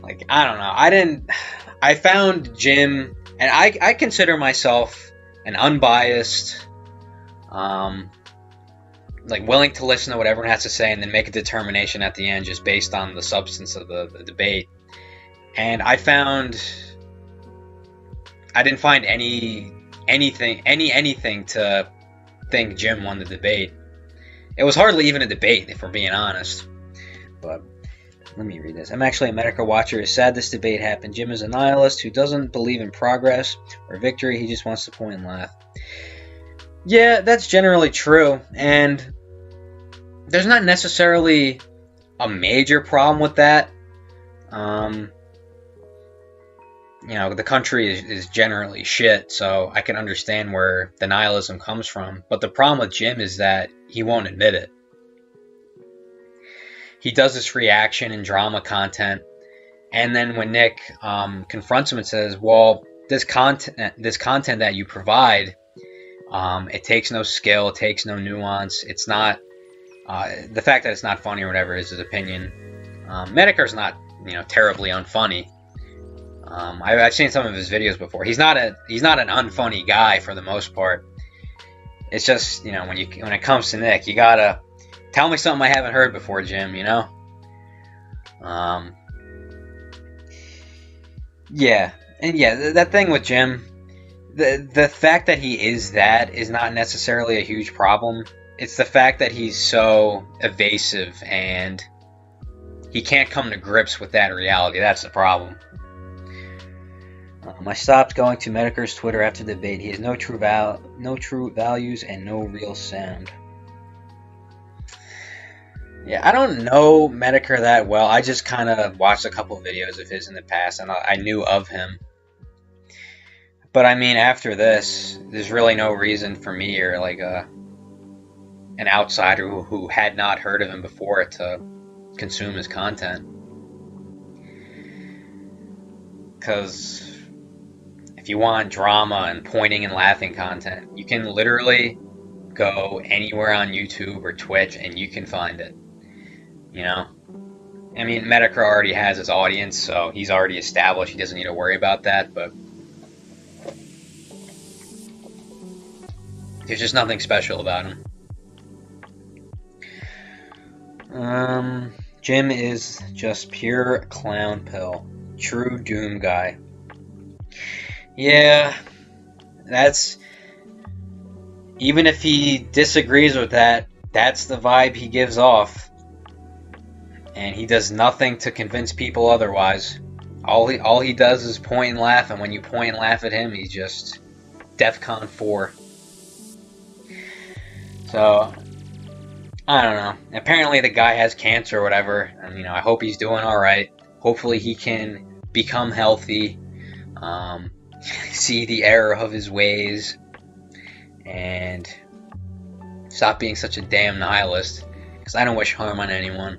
Like, I don't know. I found Jim, and I consider myself an unbiased, like, willing to listen to what everyone has to say and then make a determination at the end just based on the substance of the debate. And I didn't find anything to think Jim won the debate. It was hardly even a debate, if we're being honest. But let me read this. I'm actually a Medicare watcher. It's sad this debate happened. Jim is a nihilist who doesn't believe in progress or victory. He just wants to point and laugh. Yeah, that's generally true. And there's not necessarily a major problem with that. You know, the country is generally shit, so I can understand where the nihilism comes from. But the problem with Jim is that he won't admit it. He does this reaction and drama content, and then when Nick confronts him and says, well, this content that you provide, it takes no skill, it takes no nuance, it's not, the fact that it's not funny or whatever is his opinion. Medicare's not, terribly unfunny. I've seen some of his videos before. He's not an unfunny guy for the most part. It's just, when it comes to Nick, you gotta tell me something I haven't heard before, Jim. Yeah, and yeah, that thing with Jim, the fact that he is that is not necessarily a huge problem. It's the fact that he's so evasive and he can't come to grips with that reality. That's the problem. I stopped going to Medicare's Twitter after the debate. He has no true values and no real sound. Yeah, I don't know Medicare that well. I just kind of watched a couple of videos of his in the past, and I knew of him. But I mean, after this, there's really no reason for me or like an outsider who had not heard of him before to consume his content. Because if you want drama and pointing and laughing content, you can literally go anywhere on YouTube or Twitch and you can find it. I mean, Medicare already has his audience, so he's already established. He doesn't need to worry about that, but there's just nothing special about him. Jim is just pure clown pill. True doom guy. Yeah, that's... Even if he disagrees with that, That's the vibe he gives off. And he does nothing to convince people otherwise. All he does is point and laugh, and when you point and laugh at him, he's just DEFCON 4. So, I don't know. Apparently the guy has cancer or whatever, and you know, I hope he's doing alright. Hopefully he can become healthy, see the error of his ways, and stop being such a damn nihilist, because I don't wish harm on anyone.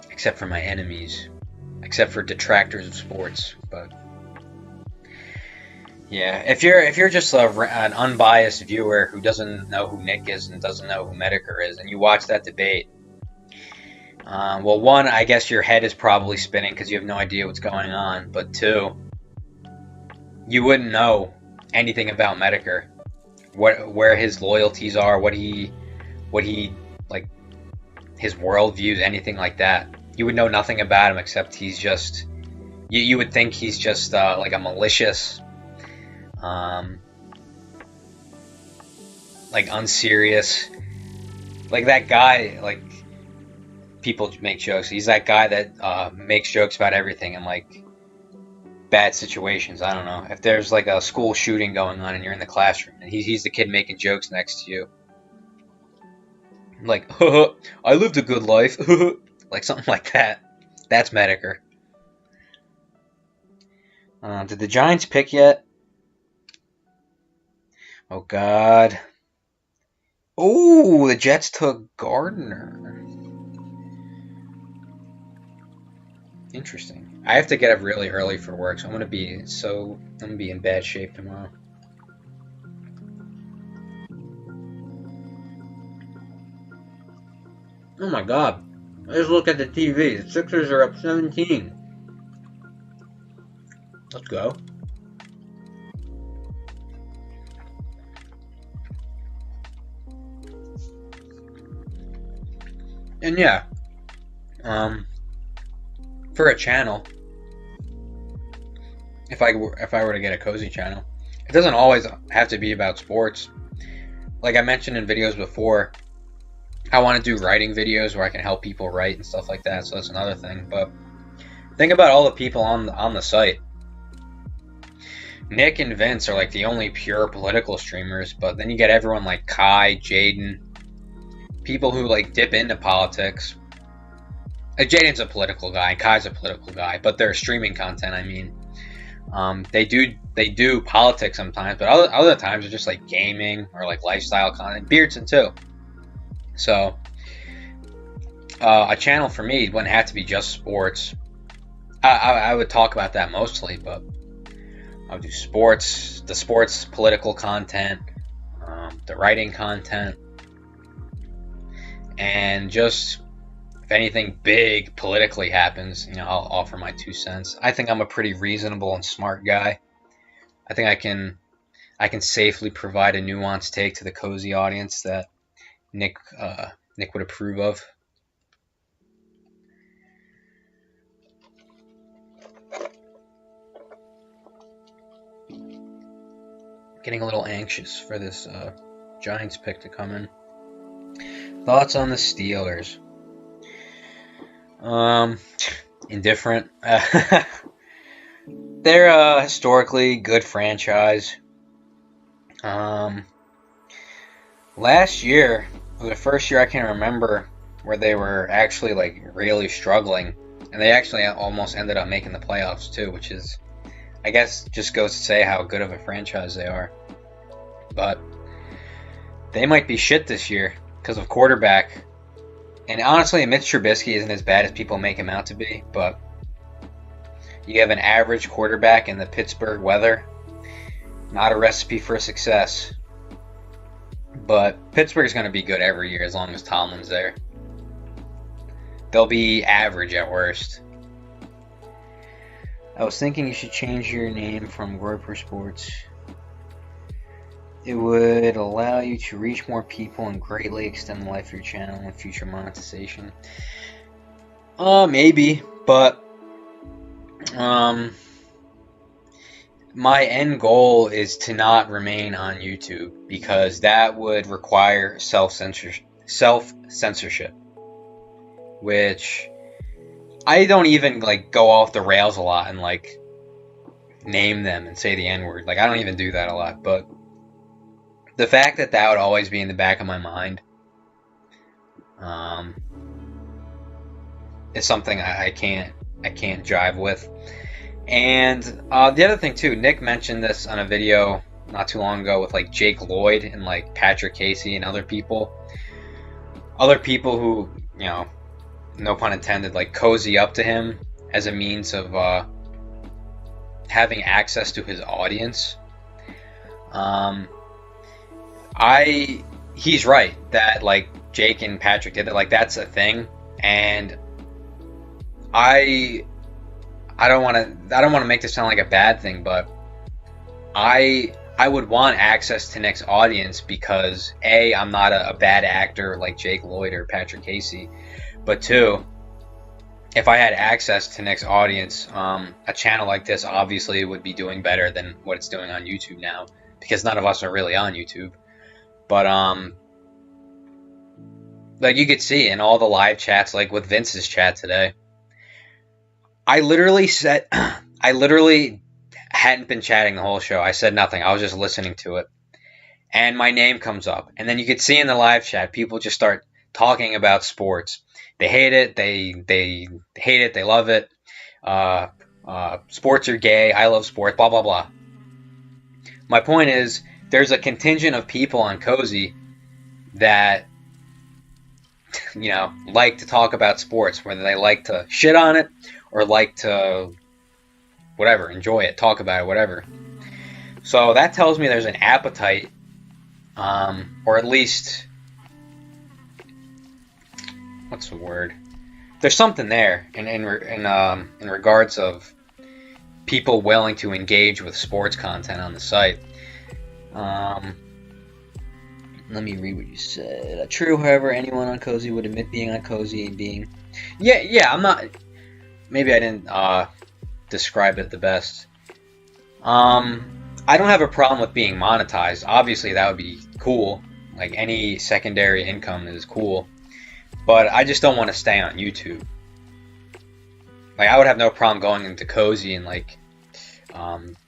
Except for my enemies, except for detractors of sports. But yeah, if you're just an unbiased viewer who doesn't know who Nick is and doesn't know who Medicare is, and you watch that debate, well, one, I guess your head is probably spinning because you have no idea what's going on. But two, you wouldn't know anything about Medicare, where his loyalties are, what he like, his worldviews, anything like that. You would know nothing about him except he's just, you would think he's just like a malicious, like unserious, like that guy, like people make jokes. He's that guy that makes jokes about everything in like bad situations. I don't know. If there's like a school shooting going on and you're in the classroom and he's the kid making jokes next to you. Like, I lived a good life. Like something like that. That's Medicare. Did the Giants pick yet? Oh, God. Oh, the Jets took Gardner. Interesting. I have to get up really early for work, so I'm gonna be in bad shape tomorrow. Oh my God. I just look at the TV. The Sixers are up 17. Let's go. And yeah, for a channel, if I were to get a cozy channel, it doesn't always have to be about sports. Like I mentioned in videos before, I want to do writing videos where I can help people write and stuff like that, so that's another thing. But think about all the people on the site. Nick and Vince are like the only pure political streamers, but then you get everyone like Kai, Jaden, people who like dip into politics. Jaden's a political guy, and Kai's a political guy, but they're streaming content. I mean, they do politics sometimes, but other times it's just like gaming or like lifestyle content. Beardson too. So, a channel for me wouldn't have to be just sports. I would talk about that mostly, but I would do sports, the sports political content, the writing content, and just if anything big politically happens, you know, I'll offer my 2 cents. I think I'm a pretty reasonable and smart guy. I think I can safely provide a nuanced take to the cozy audience that Nick would approve of. Getting a little anxious for this Giants pick to come in. Thoughts on the Steelers? Indifferent. They're a historically good franchise. Last year was the first year I can remember where they were actually like really struggling, and they actually almost ended up making the playoffs too, which is, I guess, just goes to say how good of a franchise they are. But they might be shit this year because of quarterback. And honestly, Mitch Trubisky isn't as bad as people make him out to be, but you have an average quarterback in the Pittsburgh weather. Not a recipe for success. But Pittsburgh's going to be good every year as long as Tomlin's there. They'll be average at worst. I was thinking you should change your name from Groyper Sports. It would allow you to reach more people and greatly extend the life of your channel and future monetization. Maybe, but my end goal is to not remain on YouTube because that would require self-censorship, which I don't even like go off the rails a lot and like name them and say the N-word. Like I don't even do that a lot, but the fact that that would always be in the back of my mind is something I can't jive with. And the other thing too, Nick mentioned this on a video not too long ago with like Jake Lloyd and like Patrick Casey and other people who, you know, no pun intended, like cozy up to him as a means of having access to his audience. He's right that like Jake and Patrick did it, like that's a thing, and I don't want to make this sound like a bad thing, but I would want access to Nick's audience because A, I'm not a bad actor like Jake Lloyd or Patrick Casey, but two, if I had access to Nick's audience, a channel like this obviously would be doing better than what it's doing on YouTube now, because none of us are really on YouTube. But like you could see in all the live chats, like with Vince's chat today, I literally hadn't been chatting the whole show. I said nothing. I was just listening to it. And my name comes up. And then you could see in the live chat, people just start talking about sports. They hate it. They hate it. They love it. Sports are gay. I love sports. Blah, blah, blah. My point is, there's a contingent of people on Cozy that, you know, like to talk about sports, whether they like to shit on it or like to, whatever, enjoy it, talk about it, whatever. So that tells me there's an appetite, or at least, what's the word? There's something there in regards of people willing to engage with sports content on the site. Let me read what you said. True, however, anyone on Cozy would admit being on Cozy and being... Yeah, I'm not... Maybe I didn't describe it the best. I don't have a problem with being monetized. Obviously, that would be cool. Like, any secondary income is cool. But I just don't want to stay on YouTube. Like, I would have no problem going into Cozy and, like,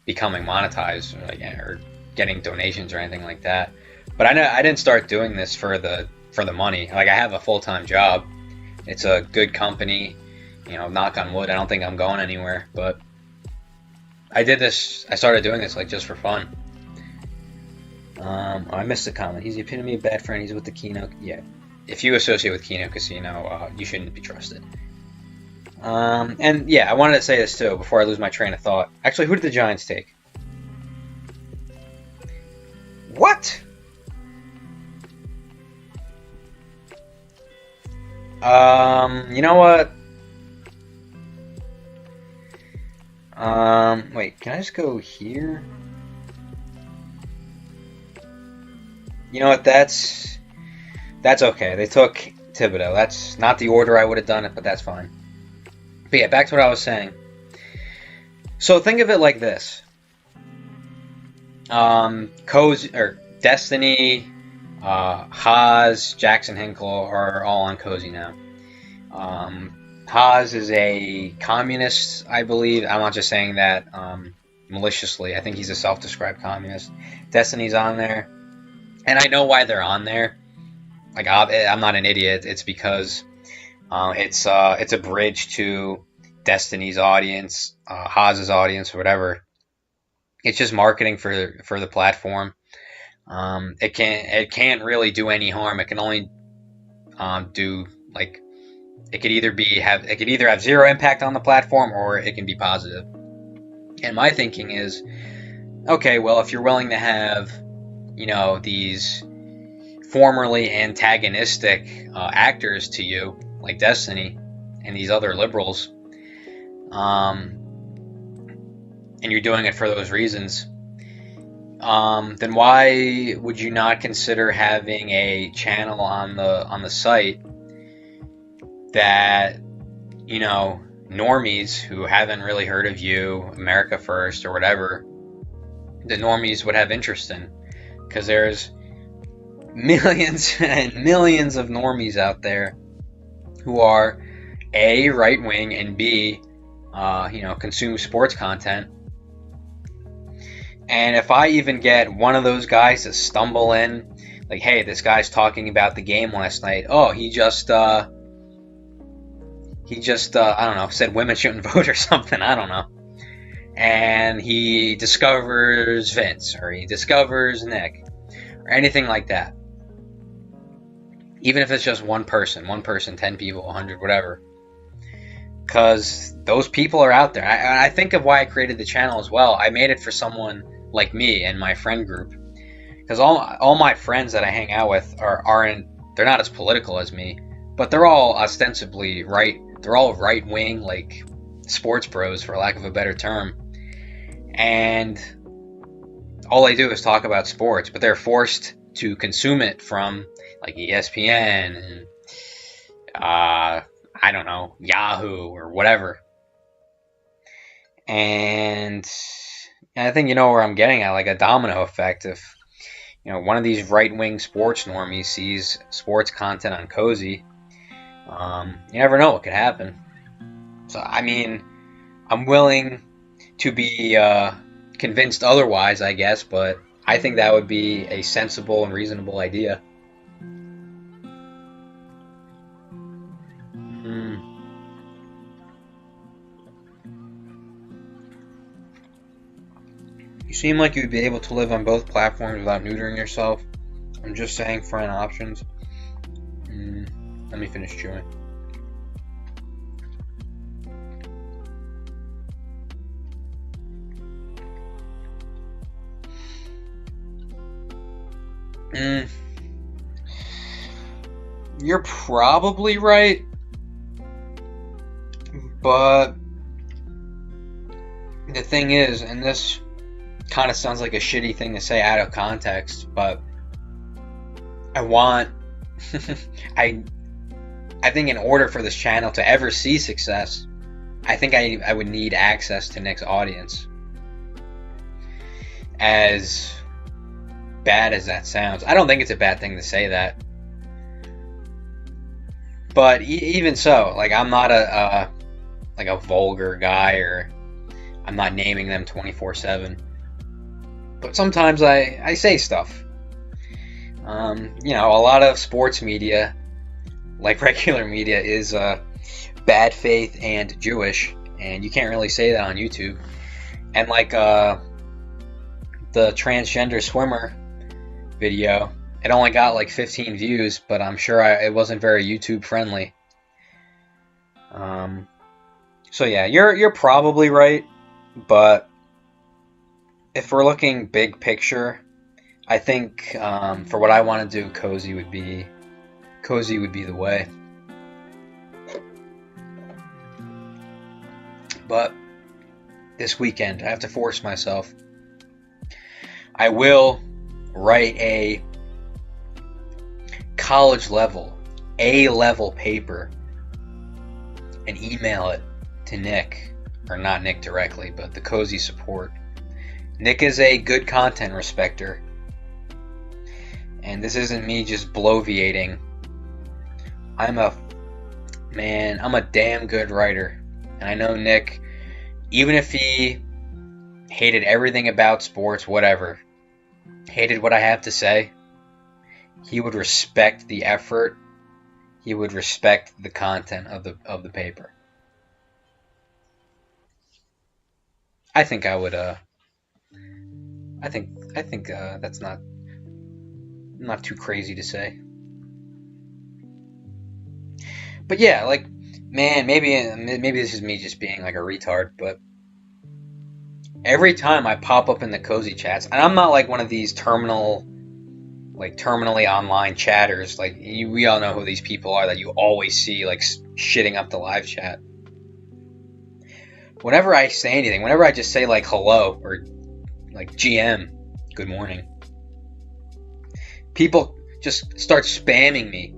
becoming monetized or getting donations or anything like that. But I didn't start doing this for the money. Like, I have a full-time job. It's a good company. You know, knock on wood, I don't think I'm going anywhere. But I started doing this, like, just for fun. I missed the comment. He's the epitome of bad friend. He's with the Keno. Yeah. If you associate with Keno Casino, you shouldn't be trusted. And yeah, I wanted to say this too before I lose my train of thought. Actually, who did the Giants take? What? You know what? Wait, can I just go here? You know what? That's okay. They took Thibodeau. That's not the order I would have done it, but that's fine. But yeah, back to what I was saying. So think of it like this. Cozy, or Destiny, Haas, Jackson Hinkle are all on Cozy now. Haas is a communist, I believe. I'm not just saying that maliciously. I think he's a self-described communist. Destiny's on there. And I know why they're on there. Like, I'm not an idiot. It's because it's a bridge to Destiny's audience, Haas's audience, or whatever. It's just marketing for the platform. It can't really do any harm. It can only do, like, it could either have zero impact on the platform or it can be positive. And my thinking is, okay, well, if you're willing to have, you know, these formerly antagonistic actors to you, like Destiny and these other liberals, and you're doing it for those reasons, then why would you not consider having a channel on the site that, you know, normies who haven't really heard of you, America First or whatever, the normies would have interest in, because there's millions and millions of normies out there who are A, right wing, and B, consume sports content. And if I even get one of those guys to stumble in, like, hey, this guy's talking about the game last night. Oh, he just I don't know, said women shouldn't vote or something. I don't know. And he discovers Vince, or he discovers Nick, or anything like that. Even if it's just one person, 10 people, 100, whatever. Because those people are out there. I think of why I created the channel as well. I made it for someone like me and my friend group. Because all my friends that I hang out with they're not as political as me, but they're all ostensibly right. They're all right-wing, like sports bros, for lack of a better term. And all they do is talk about sports, but they're forced to consume it from like ESPN and I don't know, Yahoo or whatever. And I think you know where I'm getting at, like a domino effect. If one of these right-wing sports normies sees sports content on Cozy, you never know what could happen. So I mean, I'm willing to be convinced otherwise, I guess, but I think that would be a sensible and reasonable idea. You seem like you'd be able to live on both platforms without neutering yourself. I'm just saying, friend options. Let me finish chewing. You're probably right, but the thing is, and this kind of sounds like a shitty thing to say out of context, but I think in order for this channel to ever see success, I think I would need access to Nick's audience. As bad as that sounds, I don't think it's a bad thing to say that. But even so, like, I'm not a vulgar guy, or I'm not naming them 24/7. But sometimes I say stuff. A lot of sports media, like regular media, is bad faith and Jewish, and you can't really say that on YouTube. And like the transgender swimmer video, it only got like 15 views, but I'm sure it wasn't very YouTube friendly. So yeah, you're probably right, but if we're looking big picture, I think for what I want to do, Cozy would be the way. But this weekend, I have to force myself. I will write a college level, A-level paper and email it to Nick, or not Nick directly, but the Cozy support. Nick is a good content respecter, and this isn't me just bloviating. I'm a damn good writer, and I know Nick, even if he hated everything about sports, whatever, hated what I have to say, he would respect the effort. He would respect the content of the paper. I think I would. I think that's not too crazy to say. But yeah, like, man, maybe this is me just being like a retard, but every time I pop up in the Cozy chats, and I'm not like one of these terminally online chatters, like we all know who these people are that you always see like shitting up the live chat. Whenever I say anything, whenever I just say like hello or like GM, good morning, people just start spamming me.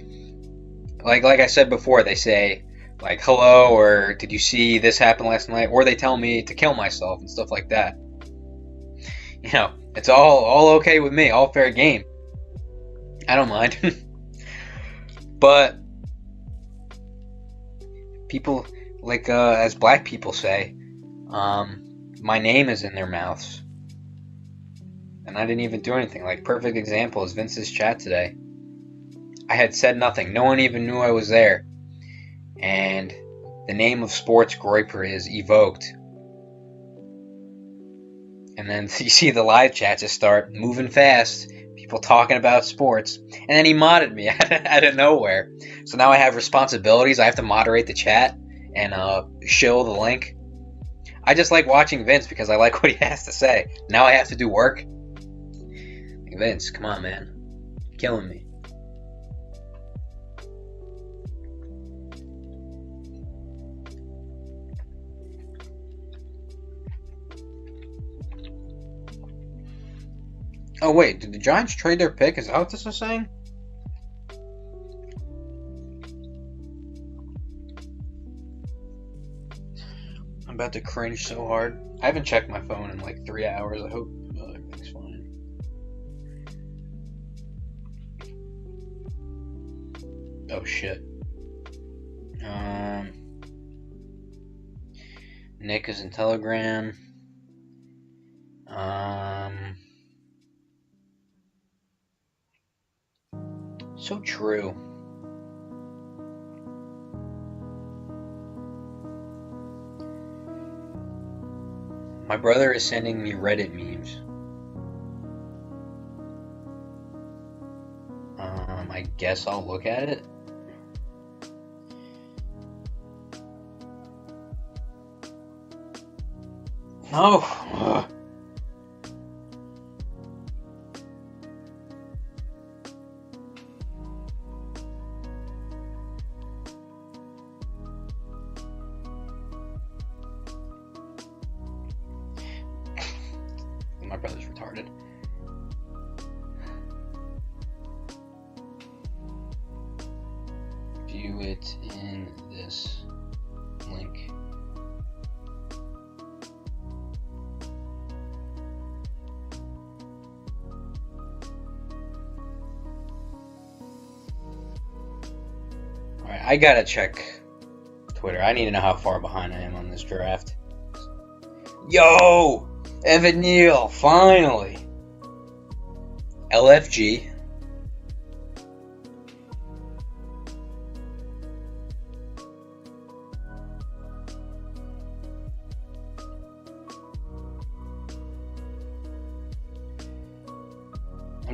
Like I said before, they say like hello, or did you see this happen last night, or they tell me to kill myself and stuff like that. It's all okay with me, all fair game. I don't mind. But people, like as black people say, my name is in their mouths. And I didn't even do anything. Like, perfect example is Vince's chat today. I had said nothing. No one even knew I was there. And the name of Sports Groyper is evoked. And then you see the live chat just start moving fast. People talking about sports. And then he modded me out of nowhere. So now I have responsibilities. I have to moderate the chat and shill the link. I just like watching Vince because I like what he has to say. Now I have to do work. Vince, come on, man. You're killing me. Oh, wait. Did the Giants trade their pick? Is that what this is saying? I'm about to cringe so hard. I haven't checked my phone in like 3 hours. I hope everything's fine. Oh shit. Nick is in Telegram. So true. My brother is sending me Reddit memes. I guess I'll look at it. No. My brother's retarded. View it in this link. Alright, I gotta check Twitter. I need to know how far behind I am on this draft. Yo! Evan Neal, finally! LFG.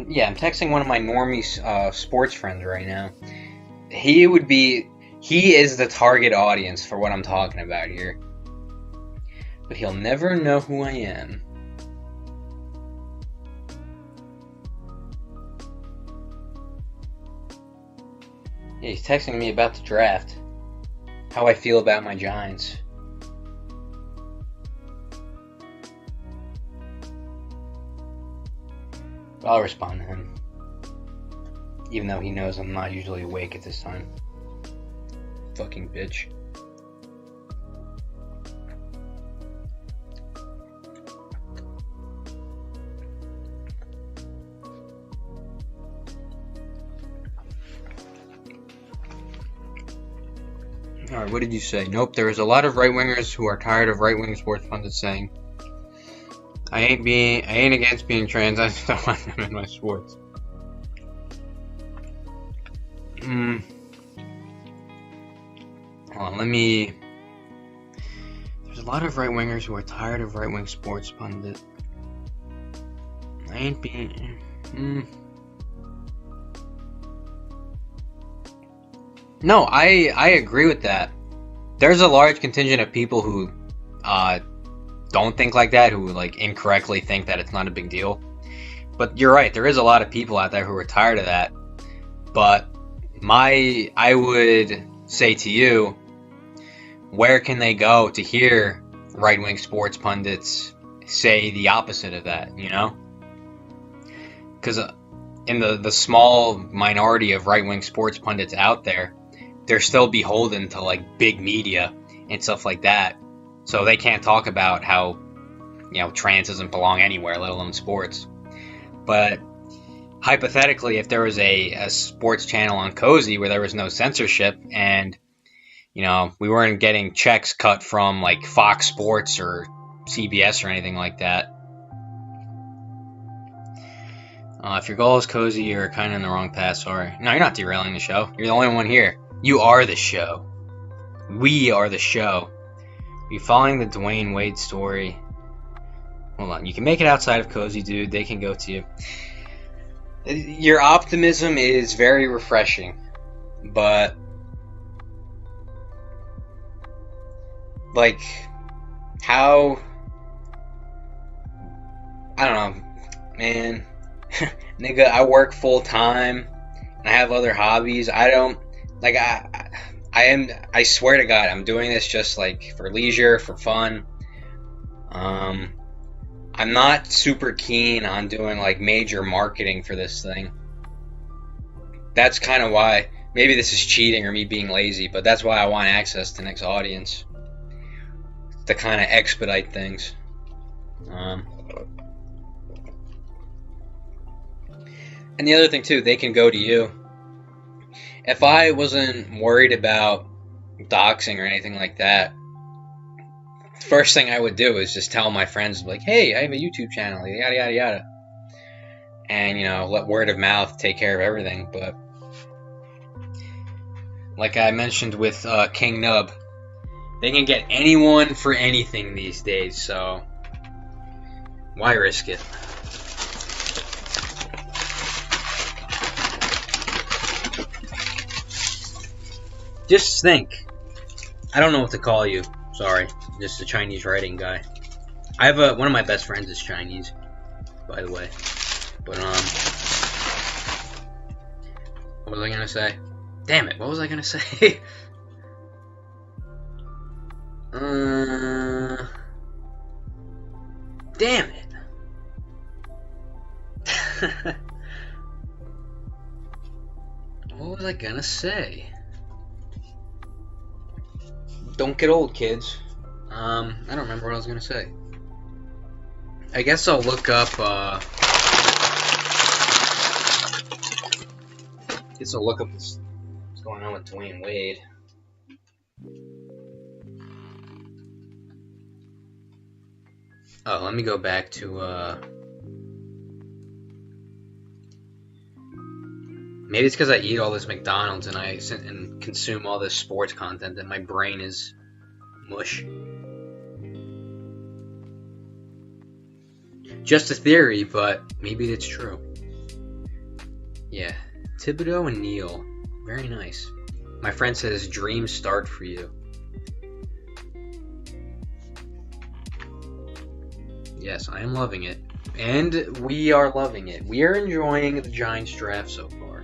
Yeah, I'm texting one of my normie sports friends right now. He is the target audience for what I'm talking about here. But he'll never know who I am. Yeah, he's texting me about the draft. How I feel about my Giants. But I'll respond to him. Even though he knows I'm not usually awake at this time. Fucking bitch. Alright, what did you say? Nope, there is a lot of right-wingers who are tired of right-wing sports pundits saying, I ain't against being trans, I just don't want them in my sports. Hold on, there's a lot of right-wingers who are tired of right-wing sports pundit. I ain't being... No, I agree with that. There's a large contingent of people who don't think like that, who like incorrectly think that it's not a big deal. But you're right, there is a lot of people out there who are tired of that. But I would say to you, where can they go to hear right-wing sports pundits say the opposite of that, you know? Because in the small minority of right-wing sports pundits out there, they're still beholden to like big media and stuff like that. So they can't talk about how you know, trans doesn't belong anywhere, let alone sports. But hypothetically, if there was a sports channel on Cozy where there was no censorship and, you know, we weren't getting checks cut from like Fox Sports or CBS or anything like that. If your goal is Cozy, you're kind of in the wrong path, sorry. No, you're not derailing the show. You're the only one here. You are the show. We are the show. You're following the Dwayne Wade story. Hold on. You can make it outside of Cozy, dude. They can go to you. Your optimism is very refreshing. But, like, how... I don't know, man. Nigga, I work full time and I have other hobbies. I don't like I swear to God, I'm doing this just like for leisure, for fun. I'm not super keen on doing like major marketing for this thing. That's kind of why, maybe this is cheating or me being lazy, but that's why I want access to Nick's audience to kind of expedite things. And the other thing too, they can go to you. If I wasn't worried about doxing or anything like that, first thing I would do is just tell my friends, like, hey, I have a YouTube channel, yada yada yada. And, you know, let word of mouth take care of everything. But like I mentioned with King Nub, they can get anyone for anything these days, so why risk it? Just think. I don't know what to call you. Sorry. Just a Chinese writing guy. I have one of my best friends is Chinese, by the way. But, what was I gonna say? Damn it, what was I gonna say? Damn it. What was I gonna say? Don't get old, kids. I don't remember what I was gonna say. I guess I'll look up, what's going on with Dwayne Wade. Oh, let me go back to, maybe it's because I eat all this McDonald's and I consume all this sports content that my brain is mush. Just a theory, but maybe it's true. Yeah, Thibodeau and Neal, very nice. My friend says, dreams start for you. Yes, I am loving it. And we are loving it. We are enjoying the Giants draft so far.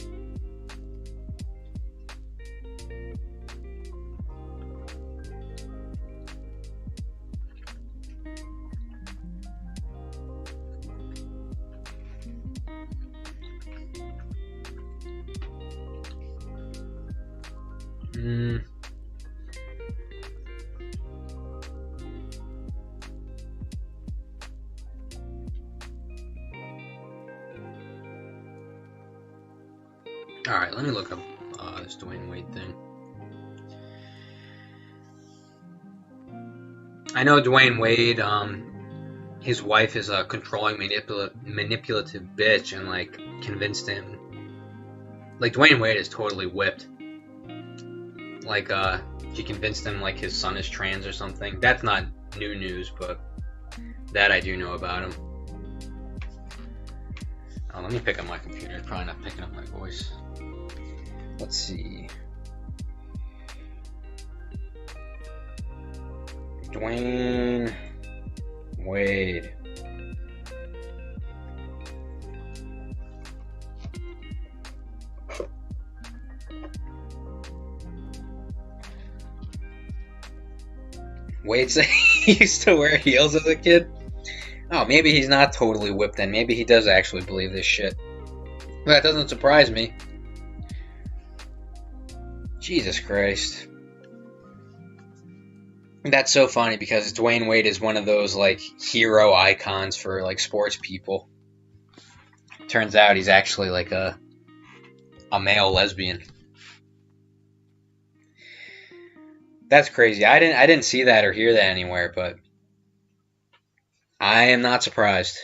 Alright, let me look up this Dwayne Wade thing. I know Dwayne Wade, his wife is a controlling, manipulative bitch, and, like, convinced him. Like, Dwayne Wade is totally whipped. Like, she convinced him, like, his son is trans or something. That's not new news, but that I do know about him. Oh, let me pick up my computer. It's probably not picking up my voice. Let's see. Dwayne Wade. Wade said he used to wear heels as a kid. Oh, maybe he's not totally whipped then. Maybe he does actually believe this shit. But that doesn't surprise me. Jesus Christ. That's so funny because Dwayne Wade is one of those like hero icons for like sports people. Turns out he's actually like a male lesbian. That's crazy. I didn't see that or hear that anywhere, but I am not surprised.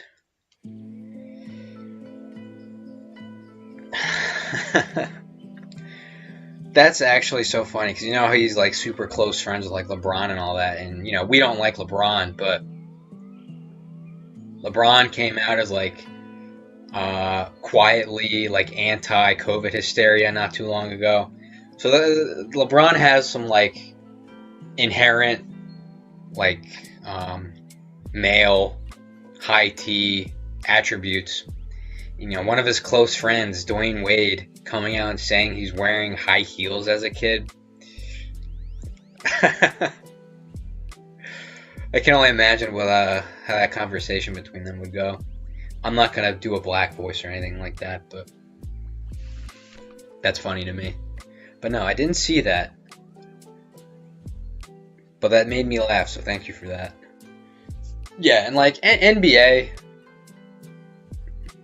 That's actually so funny because you know he's like super close friends with like LeBron and all that, and you know we don't like LeBron, but LeBron came out as like quietly like anti-COVID hysteria not too long ago. So LeBron has some like inherent like male high T attributes. You know, one of his close friends, Dwayne Wade, coming out and saying he's wearing high heels as a kid. I can only imagine what how that conversation between them would go. I'm not gonna do a black voice or anything like that, but that's funny to me. But no, I didn't see that. But that made me laugh, so thank you for that. Yeah, and like NBA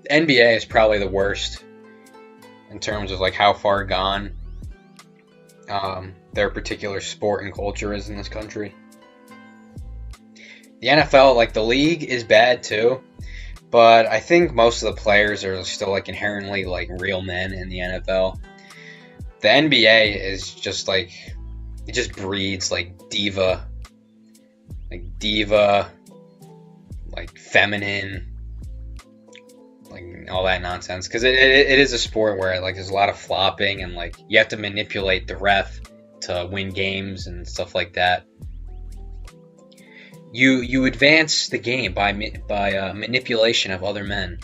is probably the worst in terms of like how far gone their particular sport and culture is in this country. The NFL, like the league, is bad too, but I think most of the players are still like inherently like real men in the NFL. The NBA is just like, it just breeds like diva, like feminine, like all that nonsense. Because it is a sport where like there's a lot of flopping and like you have to manipulate the ref to win games and stuff like that. You advance the game by manipulation of other men.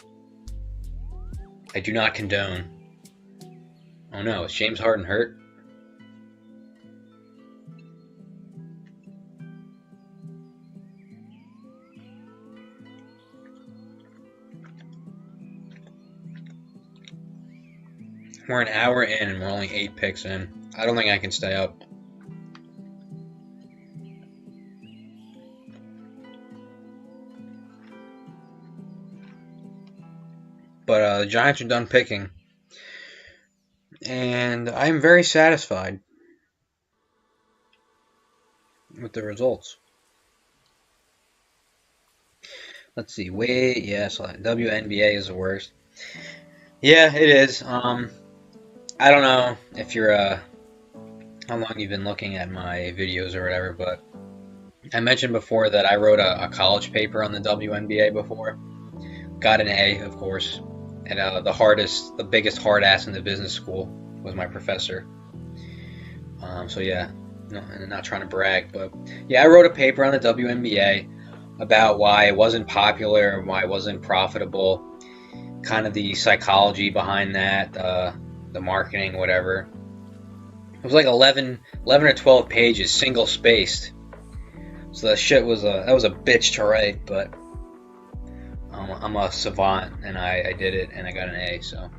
I do not condone. Oh no, is James Harden hurt? We're an hour in and we're only 8 picks in. I don't think I can stay up. But the Giants are done picking. And I'm very satisfied with the results. Let's see. Wait, yes, WNBA is the worst. Yeah, it is. I don't know if you're how long you've been looking at my videos or whatever, but I mentioned before that I wrote a college paper on the WNBA before. Got an A, of course, and the biggest hard ass in the business school was my professor. So yeah, no, and I'm not trying to brag, but yeah, I wrote a paper on the WNBA about why it wasn't popular and why it wasn't profitable, kind of the psychology behind that, the marketing, whatever. It was like 11 or 12 pages, single spaced. So that shit was that was a bitch to write, but I'm a savant and I did it and I got an A. So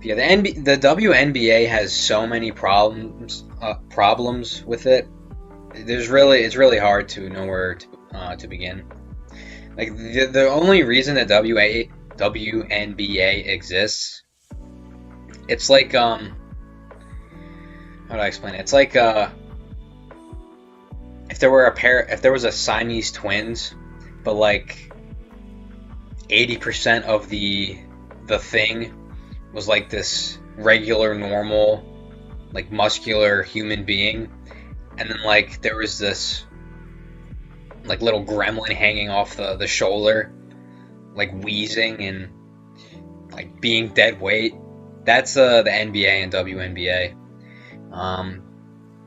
yeah, the WNBA has so many problems with it. It's really hard to know where to begin. Like the only reason that WNBA exists, it's like how do I explain it? It's like if there was a Siamese twins, but like 80% of the thing was like this regular, normal, like muscular human being, and then like there was this like little gremlin hanging off the shoulder, like wheezing and like being dead weight. That's the NBA and WNBA.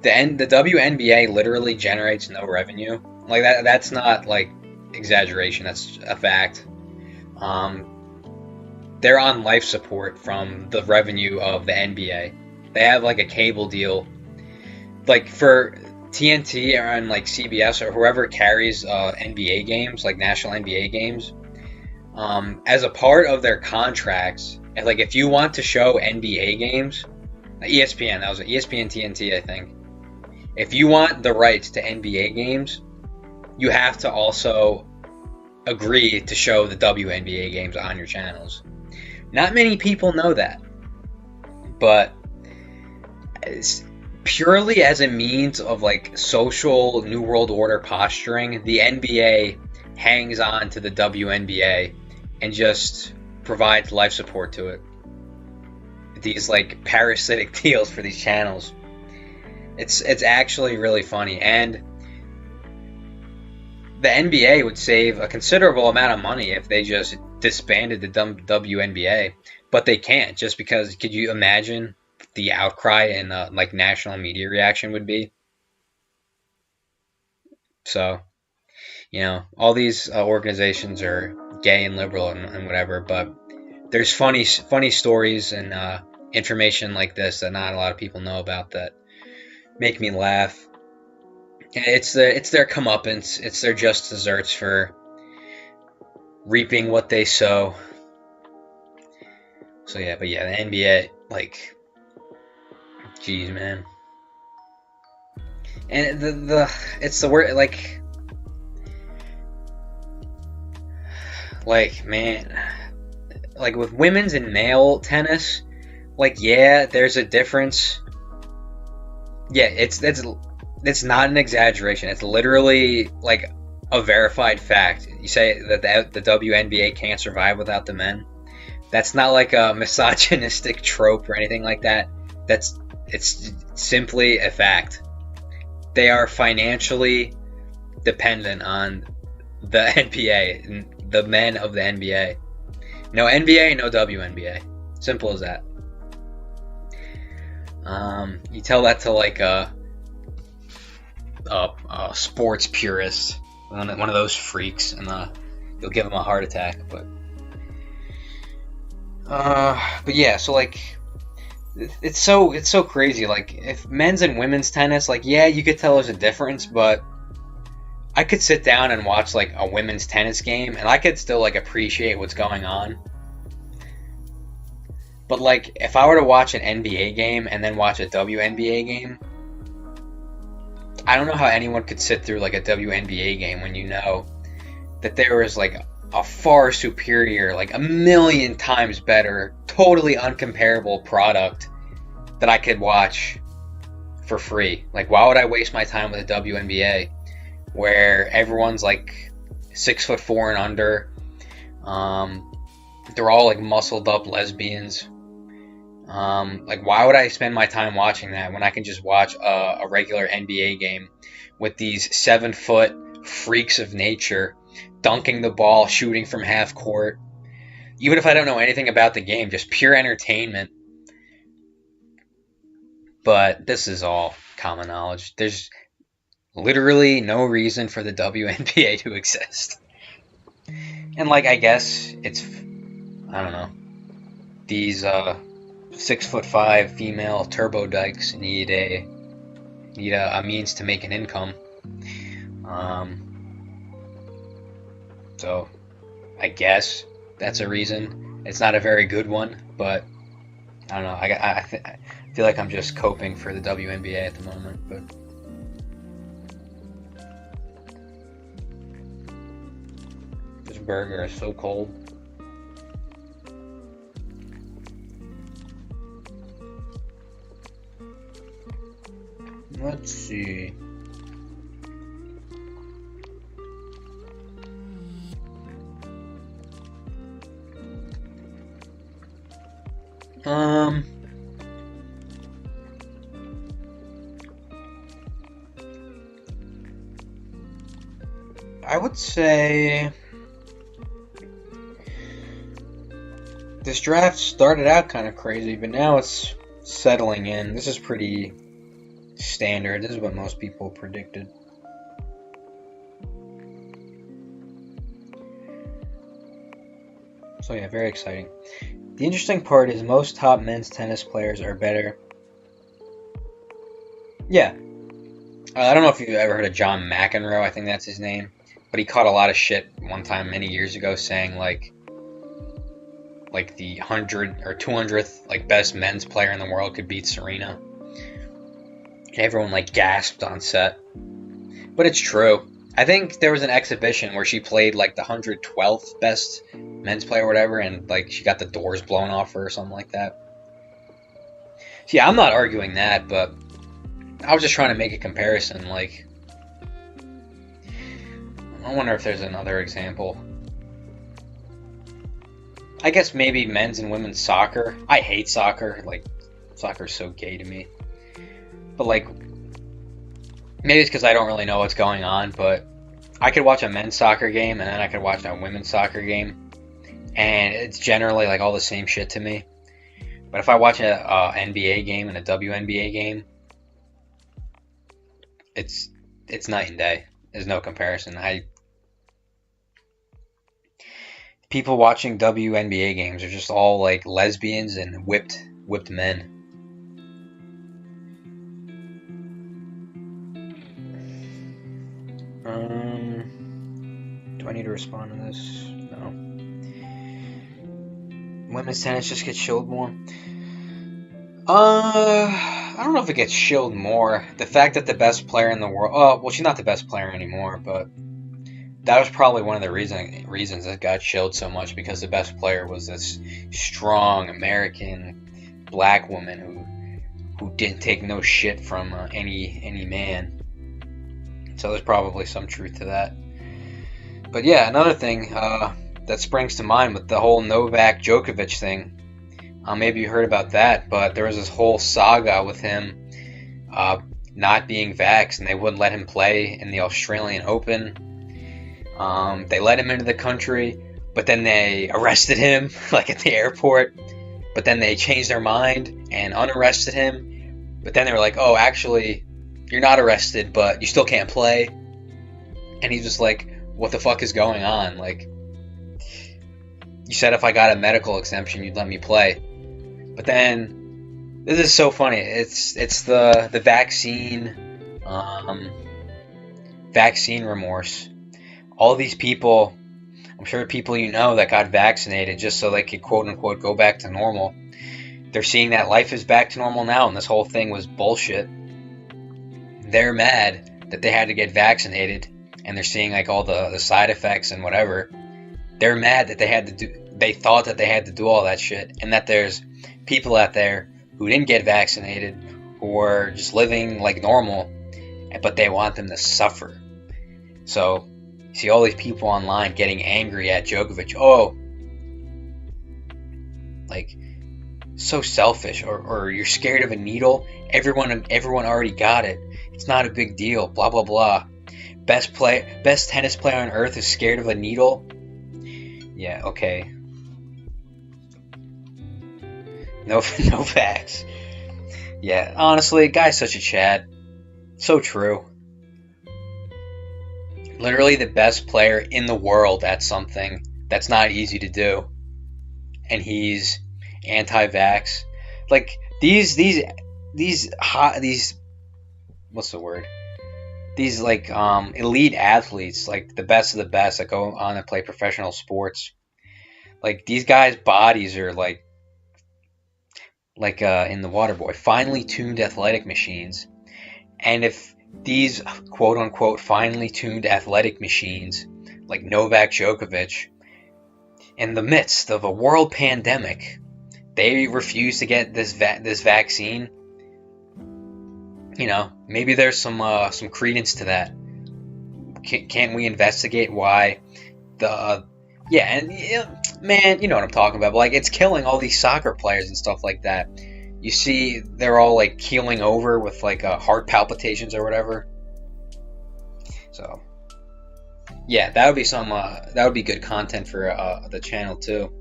The WNBA literally generates no revenue. Like that's not like exaggeration. That's a fact. They're on life support from the revenue of the NBA. They have like a cable deal, like for TNT and like CBS or whoever carries NBA games, like national NBA games. As a part of their contracts, and like if you want to show NBA games, ESPN, that was ESPN TNT, I think. if you want the rights to NBA games, you have to also agree to show the WNBA games on your channels. Not many people know that, but it's purely as a means of like social New World Order posturing, the NBA hangs on to the WNBA and just provides life support to it. These like parasitic deals for these channels. It's actually really funny, and the NBA would save a considerable amount of money if they just disbanded the WNBA, but they can't, just because, could you imagine the outcry and like national media reaction would be? So, you know, all these organizations are gay and liberal and whatever, but there's funny stories and information like this that not a lot of people know about that make me laugh. It's their comeuppance. It's their just desserts for reaping what they sow. So yeah, but yeah, the NBA, like, geez, man. And it's the word, like man, like with women's and male tennis, like, yeah, there's a difference. Yeah, it's not an exaggeration. It's literally like a verified fact. You say that the WNBA can't survive without the men. That's not like a misogynistic trope or anything like that. It's simply a fact. They are financially dependent on the NBA, the men of the NBA. No NBA, no WNBA. Simple as that. You tell that to like a sports purist, one of those freaks, and you'll give them a heart attack. But yeah, so like it's so crazy. Like, if men's and women's tennis, like, yeah, you could tell there's a difference, but I could sit down and watch like a women's tennis game, and I could still like appreciate what's going on. But like, if I were to watch an NBA game and then watch a WNBA game, I don't know how anyone could sit through like a WNBA game when you know that there is like a far superior, like a million times better, totally uncomparable product that I could watch for free. Like, why would I waste my time with a WNBA where everyone's like 6'4" and under? They're all like muscled up lesbians. Like, why would I spend my time watching that when I can just watch a regular NBA game with these 7-foot freaks of nature dunking the ball, shooting from half court? Even if I don't know anything about the game, just pure entertainment. But this is all common knowledge. There's literally no reason for the WNBA to exist. And like, I guess it's, I don't know, these 6'5" female turbo dykes need a means to make an income. So I guess that's a reason. It's not a very good one, but I don't know. I feel like I'm just coping for the WNBA at the moment, but this burger is so cold. Let's see. I would say this draft started out kind of crazy, but now it's settling in. This is pretty standard. This is what most people predicted. So yeah, very exciting. The interesting part is most top men's tennis players are better. Yeah. I don't know if you've ever heard of John McEnroe. I think that's his name. But he caught a lot of shit one time many years ago saying like the 100th or 200th like best men's player in the world could beat Serena. Everyone like gasped on set. But it's true. I think there was an exhibition where she played like the 112th best men's player or whatever, and like she got the doors blown off her or something like that. So yeah, I'm not arguing that, but I was just trying to make a comparison. Like, I wonder if there's another example. I guess maybe men's and women's soccer. I hate soccer. Like, soccer's so gay to me. But like, maybe it's because I don't really know what's going on, but I could watch a men's soccer game and then I could watch a women's soccer game, and it's generally like all the same shit to me. But if I watch a NBA game and a WNBA game, it's night and day. There's no comparison. People watching WNBA games are just all like lesbians and whipped men. Do I need to respond to this? No. Women's tennis just gets shilled more. I don't know if it gets shilled more. The fact that the best player in the world, well, she's not the best player anymore, but that was probably one of the reasons it got shilled so much, because the best player was this strong American black woman who didn't take no shit from any man. So there's probably some truth to that. But yeah, another thing that springs to mind with the whole Novak Djokovic thing. Maybe you heard about that, but there was this whole saga with him not being vaxxed, and they wouldn't let him play in the Australian Open. They let him into the country, but then they arrested him, like at the airport. But then they changed their mind and unarrested him. But then they were like, oh, actually, you're not arrested, but you still can't play. And he's just like, what the fuck is going on? Like, you said if I got a medical exemption, you'd let me play. But then, this is so funny. It's the vaccine remorse. All these people, I'm sure people you know that got vaccinated just so they could quote unquote go back to normal. They're seeing that life is back to normal now, and this whole thing was bullshit. They're mad that they had to get vaccinated, and they're seeing like all the side effects and whatever. They're mad that they thought that they had to do all that shit, and that there's people out there who didn't get vaccinated, who were just living like normal, but they want them to suffer. So, you see all these people online getting angry at Djokovic. Oh, like, so selfish, or you're scared of a needle. Everyone already got it. It's not a big deal. Blah blah blah. Best tennis player on earth is scared of a needle. Yeah, okay. No facts. Yeah, honestly, guy's such a Chad. So true. Literally the best player in the world at something that's not easy to do, and he's anti-vax. Like these what's the word? These like elite athletes, like the best of the best that go on and play professional sports. Like these guys' bodies are like in the Waterboy, finely tuned athletic machines. And if these quote unquote finely tuned athletic machines, like Novak Djokovic, in the midst of a world pandemic, they refuse to get this vaccine, you know, maybe there's some credence to that. Can't we investigate why man, you know what I'm talking about. But like, it's killing all these soccer players and stuff like that. You see, they're all like keeling over with like heart palpitations or whatever. So, yeah, that would be good content for the channel too.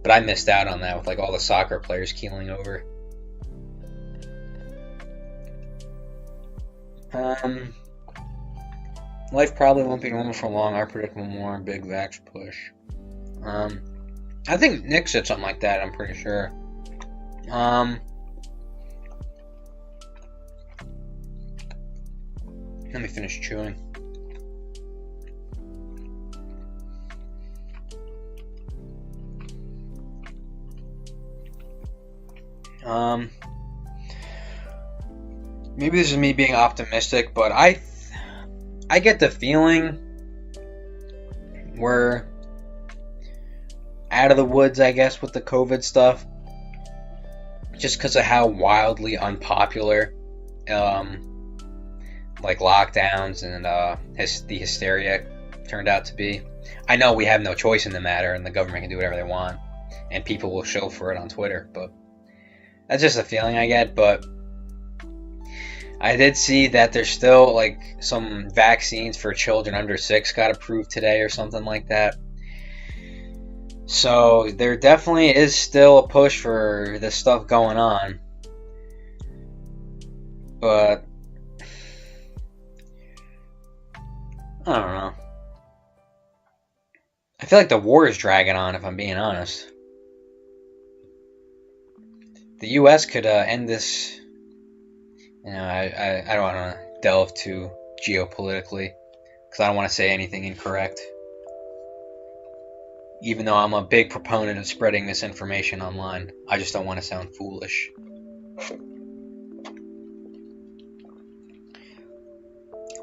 But I missed out on that with like all the soccer players keeling over. Life probably won't be normal for long. I predict one more big vax push. I think Nick said something like that. I'm pretty sure. Let me finish chewing. maybe this is me being optimistic, but I get the feeling we're out of the woods, I guess, with the COVID stuff, just because of how wildly unpopular like lockdowns and the hysteria turned out to be. I know we have no choice in the matter, and the government can do whatever they want, and people will show for it on Twitter, but that's just a feeling I get. But I did see that there's still like some vaccines for children under 6 got approved today or something like that. So there definitely is still a push for this stuff going on. But I don't know. I feel like the war is dragging on, if I'm being honest. The U.S. could end this. You know, I don't want to delve too geopolitically because I don't want to say anything incorrect. Even though I'm a big proponent of spreading misinformation online, I just don't want to sound foolish.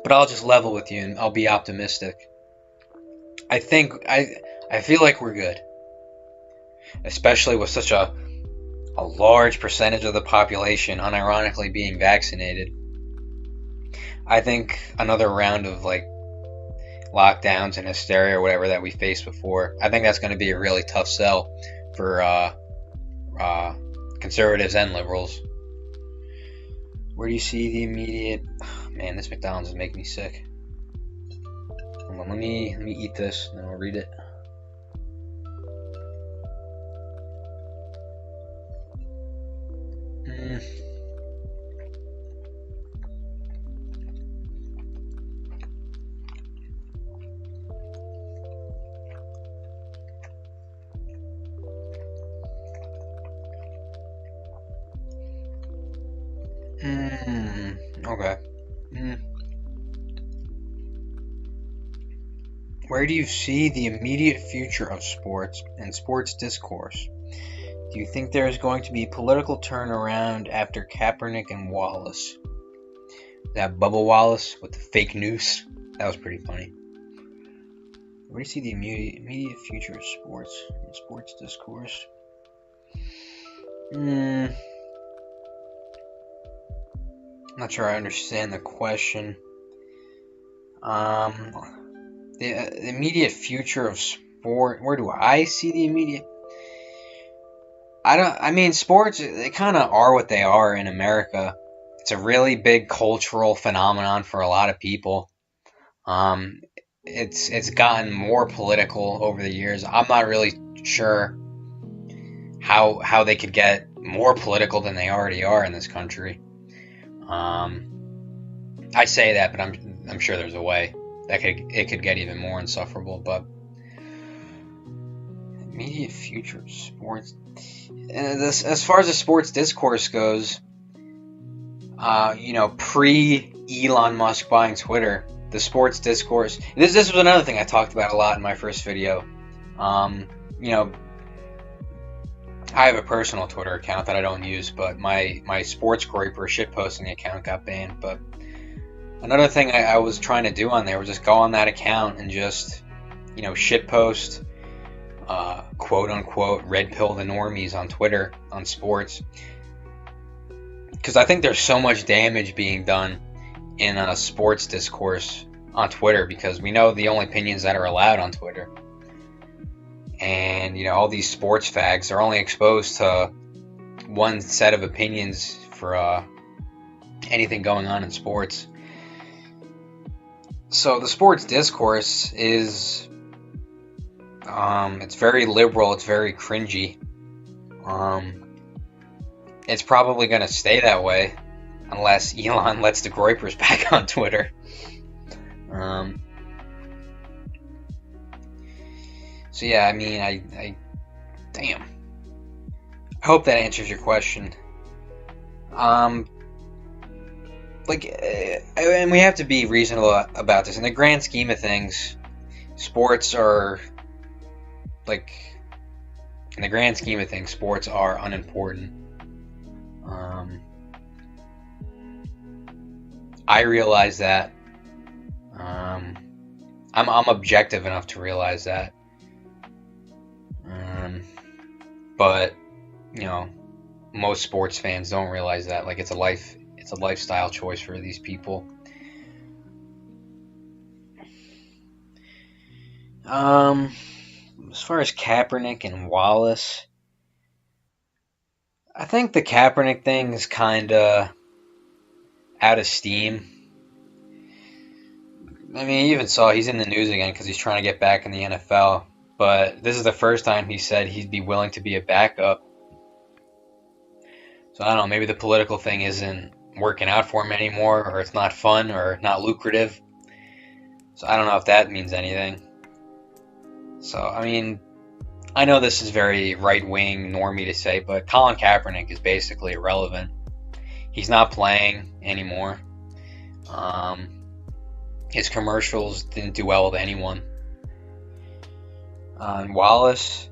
But I'll just level with you and I'll be optimistic. I feel like we're good. Especially with such a large percentage of the population unironically being vaccinated. I think another round of like lockdowns and hysteria or whatever that we faced before, I think that's going to be a really tough sell for conservatives and liberals. Where do you see the immediate... Man, this McDonald's is making me sick. Hold on, let me eat this and then I'll read it. Okay. Where do you see the immediate future of sports and sports discourse? Do you think there is going to be political turnaround after Kaepernick and Wallace? That Bubba Wallace with the fake news? That was pretty funny. Where do you see the immediate future of sports and sports discourse? I'm not sure I understand the question. The immediate future of sport. Where do I see the immediate? Sports, they kind of are what they are in America. It's a really big cultural phenomenon for a lot of people. It's gotten more political over the years. I'm not really sure how they could get more political than they already are in this country. I say that, but I'm sure there's a way that it could get even more insufferable. But immediate future of sports, and as far as the sports discourse goes, pre Elon Musk buying Twitter, the sports discourse. This was another thing I talked about a lot in my first video. I have a personal Twitter account that I don't use, but my Sports Groyper shitposting account got banned. But another thing I was trying to do on there was just go on that account and just, shitpost, quote unquote, red pill the normies on Twitter on sports. Because I think there's so much damage being done in a sports discourse on Twitter, because we know the only opinions that are allowed on Twitter. And, all these sports fags are only exposed to one set of opinions for anything going on in sports. So the sports discourse is, it's very liberal, it's very cringy. It's probably going to stay that way unless Elon lets the Groypers back on Twitter. So yeah, I damn. I hope that answers your question. And we have to be reasonable about this. In the grand scheme of things, sports are unimportant. I realize that. I'm objective enough to realize that. But you know, most sports fans don't realize that. Like, it's a lifestyle choice for these people. As far as Kaepernick and Wallace, I think the Kaepernick thing is kind of out of steam. I mean, you even saw he's in the news again because he's trying to get back in the NFL. But this is the first time he said he'd be willing to be a backup. So I don't know, maybe the political thing isn't working out for him anymore, or it's not fun, or not lucrative. So I don't know if that means anything. So, I mean, I know this is very right-wing, normie to say, but Colin Kaepernick is basically irrelevant. He's not playing anymore. His commercials didn't do well with anyone. And Wallace,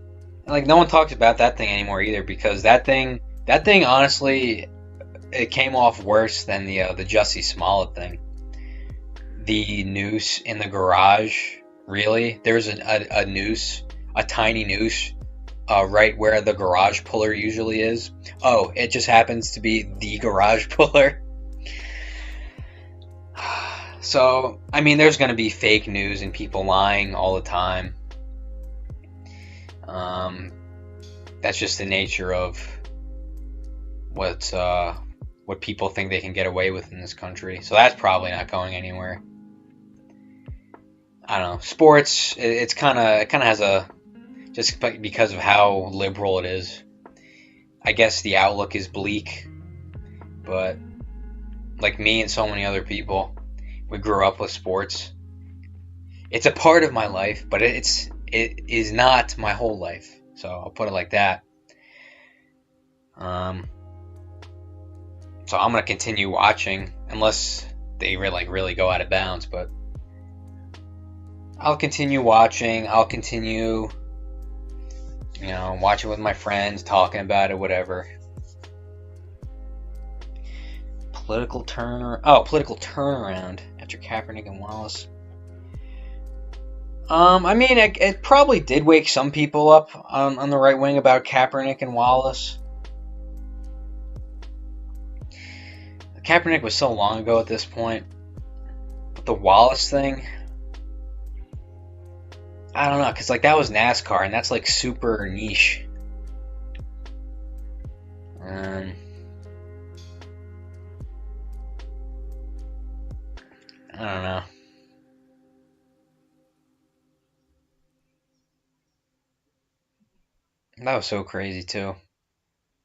like, no one talks about that thing anymore either, because that thing honestly, it came off worse than the Jussie Smollett thing. The noose in the garage, really? There's a noose, a tiny noose, right where the garage puller usually is. Oh, it just happens to be the garage puller. So, I mean, there's going to be fake news and people lying all the time. That's just the nature of what people think they can get away with in this country. So that's probably not going anywhere. I don't know. Sports, it kind of has a, just because of how liberal it is, I guess the outlook is bleak. But like me and so many other people, we grew up with sports. It's a part of my life, but it is not my whole life. So I'll put it like that. So I'm gonna continue watching unless they really go out of bounds. But I'll continue watching. I'll continue, watching with my friends, talking about it, whatever. Political turnaround after Kaepernick and Wallace. I mean, it probably did wake some people up on the right wing about Kaepernick and Wallace. Kaepernick was so long ago at this point. But the Wallace thing, I don't know, because that was NASCAR, and that's super niche. I don't know. That was so crazy too.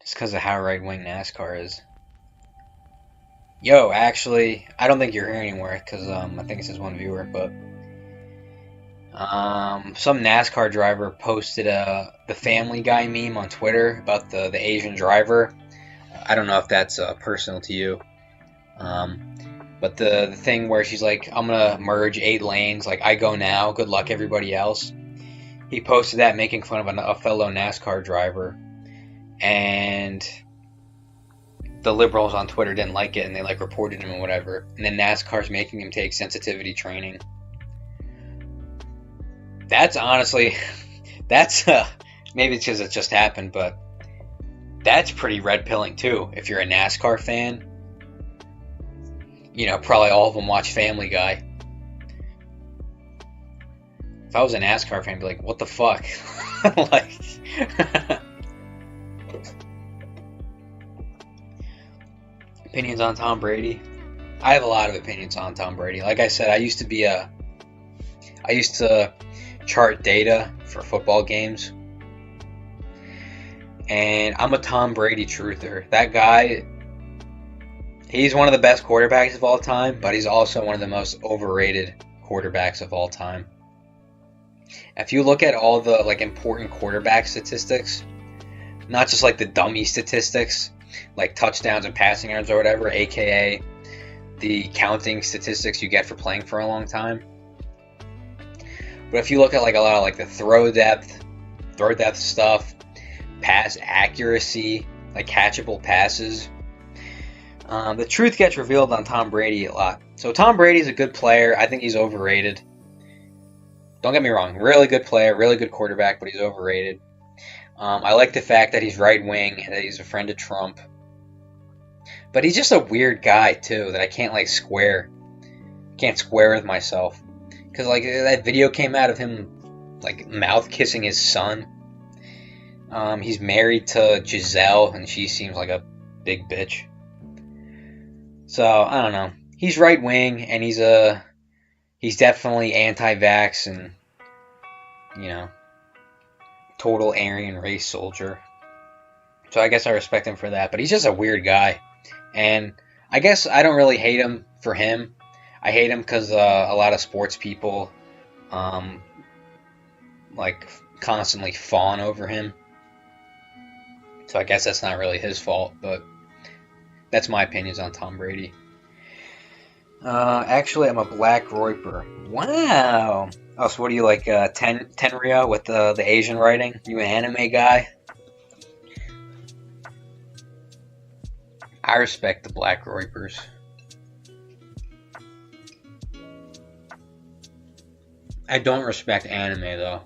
Just because of how right-wing NASCAR is. Yo, actually, I don't think you're here anymore because I think it says one viewer, but some NASCAR driver posted the Family Guy meme on Twitter about the Asian driver. I don't know if that's personal to you. But the thing where she's like, I'm gonna merge 8 lanes, I go now, good luck everybody else. He posted that making fun of a fellow NASCAR driver, and the liberals on Twitter didn't like it, and they reported him and whatever. And then NASCAR's making him take sensitivity training. That's honestly, maybe it's because it just happened, but that's pretty red pilling too. If you're a NASCAR fan, probably all of them watch Family Guy. If I was a NASCAR fan, I'd be like, what the fuck? Opinions on Tom Brady? I have a lot of opinions on Tom Brady. Like I said, I used to chart data for football games. And I'm a Tom Brady truther. That guy, he's one of the best quarterbacks of all time, but he's also one of the most overrated quarterbacks of all time. If you look at all the important quarterback statistics, not just the dummy statistics, like touchdowns and passing yards or whatever, aka the counting statistics you get for playing for a long time. But if you look at a lot of the throw depth stuff, pass accuracy, catchable passes, the truth gets revealed on Tom Brady a lot. So Tom Brady's a good player. I think he's overrated. Don't get me wrong, really good player, really good quarterback, but he's overrated. I like the fact that he's right wing and that he's a friend of Trump. But he's just a weird guy too that I can't like square. Can't square with myself. Cause like that video came out of him like mouth kissing his son. He's married to Giselle and she seems like a big bitch. So I don't know. He's right wing and he's definitely anti-vax and total Aryan race soldier. So I guess I respect him for that. But he's just a weird guy. And I guess I don't really hate him for him. I hate him because a lot of sports people like constantly fawn over him. So I guess that's not really his fault, but that's my opinions on Tom Brady. Actually, I'm a Black Groyper. Wow. Oh, so what do you like, Tenryo with the Asian writing? You an anime guy? I respect the Black Groypers. I don't respect anime, though.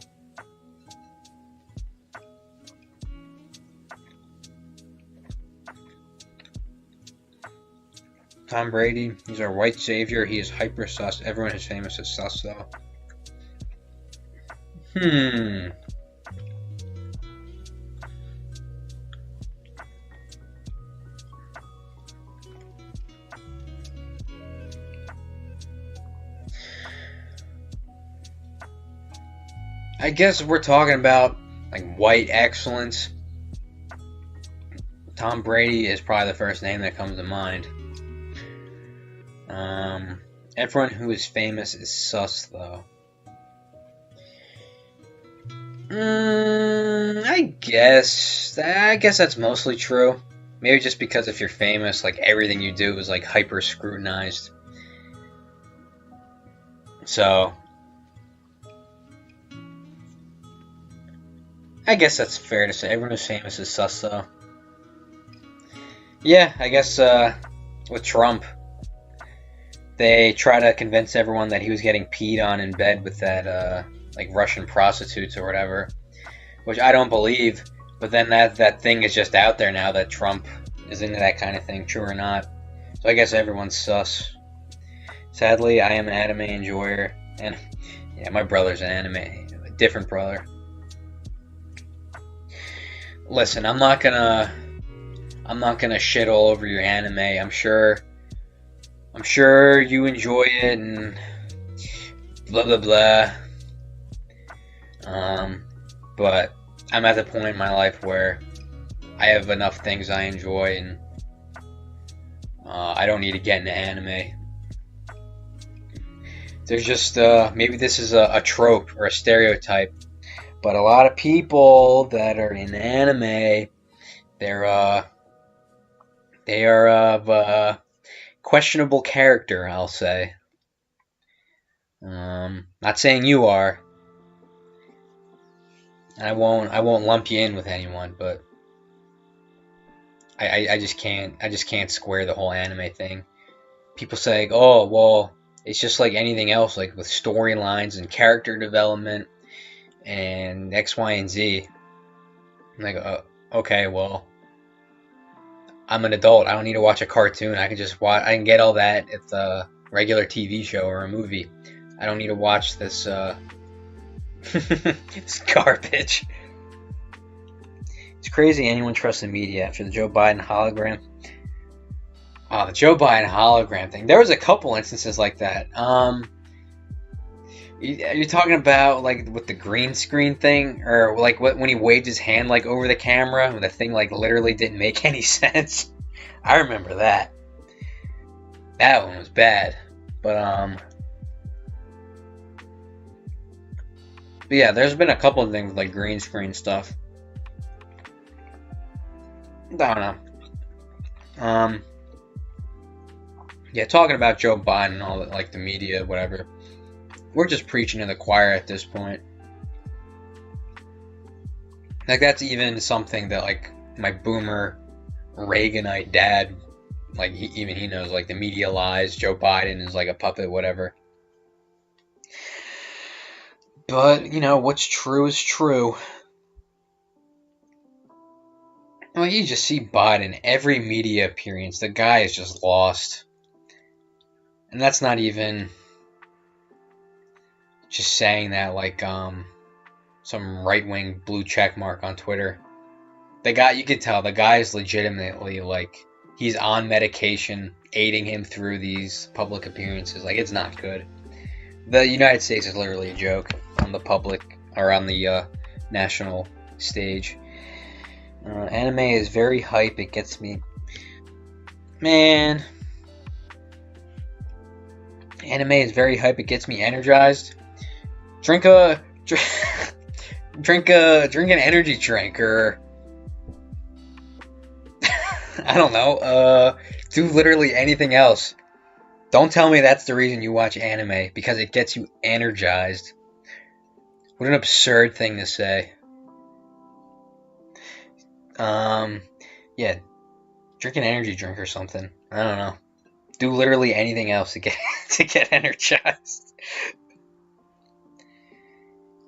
Tom Brady, he's our white savior. He is hyper sus. Everyone who's famous is sus, though. I guess if we're talking about like white excellence, Tom Brady is probably the first name that comes to mind. Everyone who is famous is sus, though. I guess that's mostly true. Maybe just because if you're famous, like everything you do is like hyper scrutinized. So I guess that's fair to say. Everyone who's famous is sus, though. Yeah, I guess with Trump, they try to convince everyone that he was getting peed on in bed with that like Russian prostitutes or whatever, which I don't believe. But then that thing is just out there now that Trump is into that kind of thing, true or not. So I guess everyone's sus. Sadly, I am an anime enjoyer, and yeah, my brother's an anime, a different brother. Listen, I'm not gonna shit all over your anime. I'm sure you enjoy it and blah blah blah. But I'm at the point in my life where I have enough things I enjoy, and I don't need to get into anime. There's just maybe this is a trope or a stereotype, but a lot of people that are in anime, they are of questionable character, I'll say. Not saying you are. I won't lump you in with anyone, but I just can't square the whole anime thing. People say, oh well, it's just like anything else, like with storylines and character development and X, Y, and Z. I'm like, okay, well, I'm an adult. I don't need to watch a cartoon. I can just watch. I can get all that at the regular TV show or a movie. I don't need to watch this this garbage. It's crazy anyone trusts the media after the Joe Biden hologram. Oh, the Joe Biden hologram thing. There was a couple instances like that. You're talking about like with the green screen thing, or like when he waved his hand like over the camera and the thing like literally didn't make any sense. I remember that. That one was bad. But yeah, there's been a couple of things with like green screen stuff. I don't know. Yeah, talking about Joe Biden and all that, like the media, whatever. We're just preaching to the choir at this point. Like that's even something that like my boomer Reaganite dad Like, even he knows, like, the media lies, Joe Biden is like a puppet, whatever. But, you know, what's true is true. Well, you just see Biden, every media appearance, the guy is just lost. And that's not even just saying that like some right-wing blue check mark on Twitter. The guy, you can tell, the guy is legitimately, like, he's on medication, aiding him through these public appearances. Like, it's not good. The United States is literally a joke on the public, or on the national stage. Anime is very hype. It gets me, man. Anime is very hype. It gets me energized. Drink an energy drink, or I don't know. Do literally anything else. Don't tell me that's the reason you watch anime, because it gets you energized. What an absurd thing to say. Yeah, drink an energy drink or something. I don't know. Do literally anything else to get energized.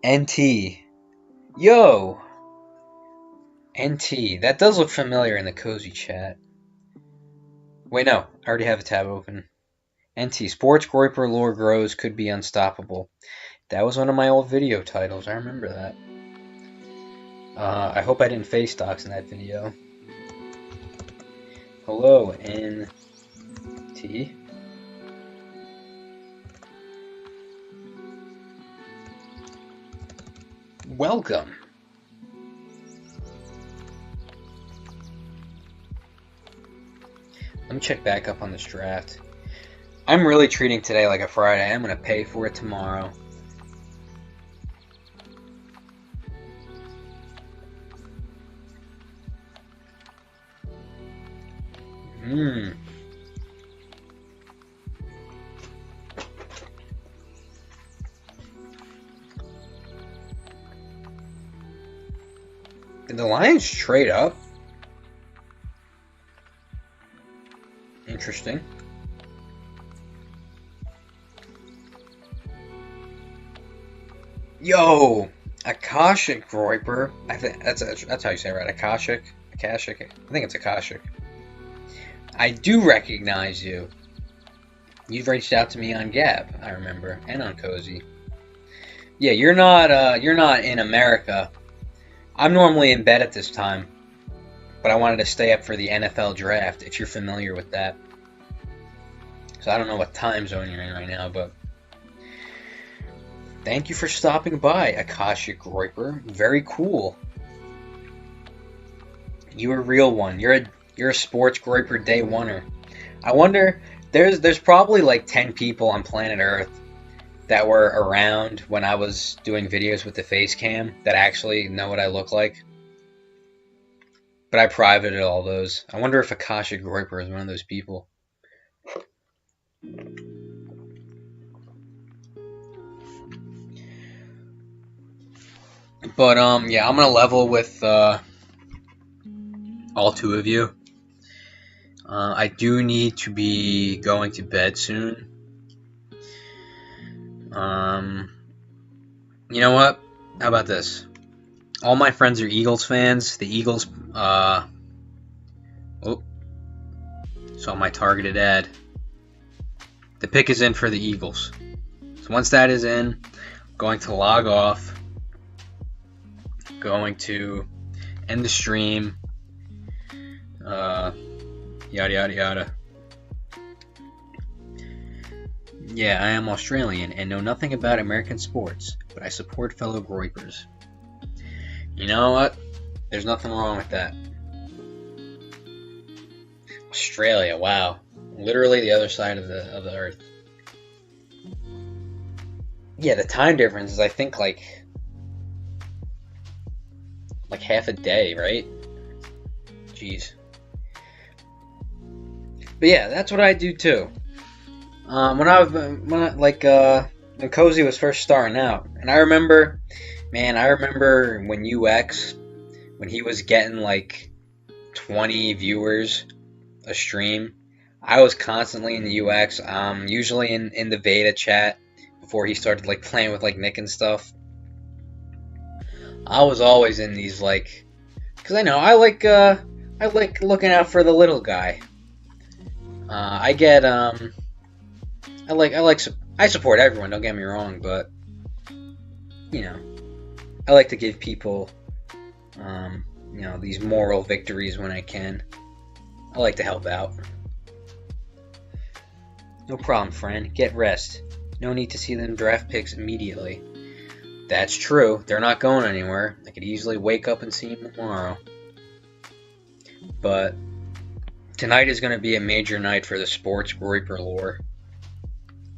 NT. Yo! NT. That does look familiar in the cozy chat. Wait, no. I already have a tab open. NT. Sports Groyper lore grows, could be unstoppable. That was one of my old video titles. I remember that. I hope I didn't face dox in that video. Hello, NT. Welcome. Let me check back up on this draft. I'm really treating today like a Friday. I'm going to pay for it tomorrow. Did the Lions trade up? Interesting. Yo, Akashic Groyper. I think that's how you say it, right? Akashic. I think it's Akashic. I do recognize you. You've reached out to me on Gab, I remember, and on Cozy. Yeah, you're not in America. I'm normally in bed at this time, but I wanted to stay up for the NFL draft, if you're familiar with that. So I don't know what time zone you're in right now, but thank you for stopping by, Akashic Groyper. Very cool. You're a real one. You're a Sports Groyper day oneer. I wonder, there's probably like 10 people on planet Earth that were around when I was doing videos with the face cam that actually know what I look like. But I privated all those. I wonder if Akashic Groyper is one of those people. But yeah, I'm gonna level with all two of you. I do need to be going to bed soon. You know what? How about this? All my friends are Eagles fans. The Eagles, saw my targeted ad. The pick is in for the Eagles. So once that is in, I'm going to log off. Going to end the stream. Yada yada yada. Yeah, I am Australian and know nothing about American sports, but I support fellow Groypers. You know what? There's nothing wrong with that. Australia, wow. Literally the other side of the earth. Yeah, the time difference is, I think, like half a day, right? Jeez. But yeah, that's what I do too. When Cozy was first starting out, and I remember when UX, when he was getting like 20 viewers a stream, I was constantly in the UX, usually in the Veda chat before he started like playing with like Nick and stuff. I was always in these like, cause I like looking out for the little guy. I get I support everyone. Don't get me wrong, but you know, I like to give people these moral victories when I can. I like to help out. No problem, friend. Get rest. No need to see them draft picks immediately. That's true. They're not going anywhere. I could easily wake up and see them tomorrow. But tonight is going to be a major night for the Sports Groyper lore.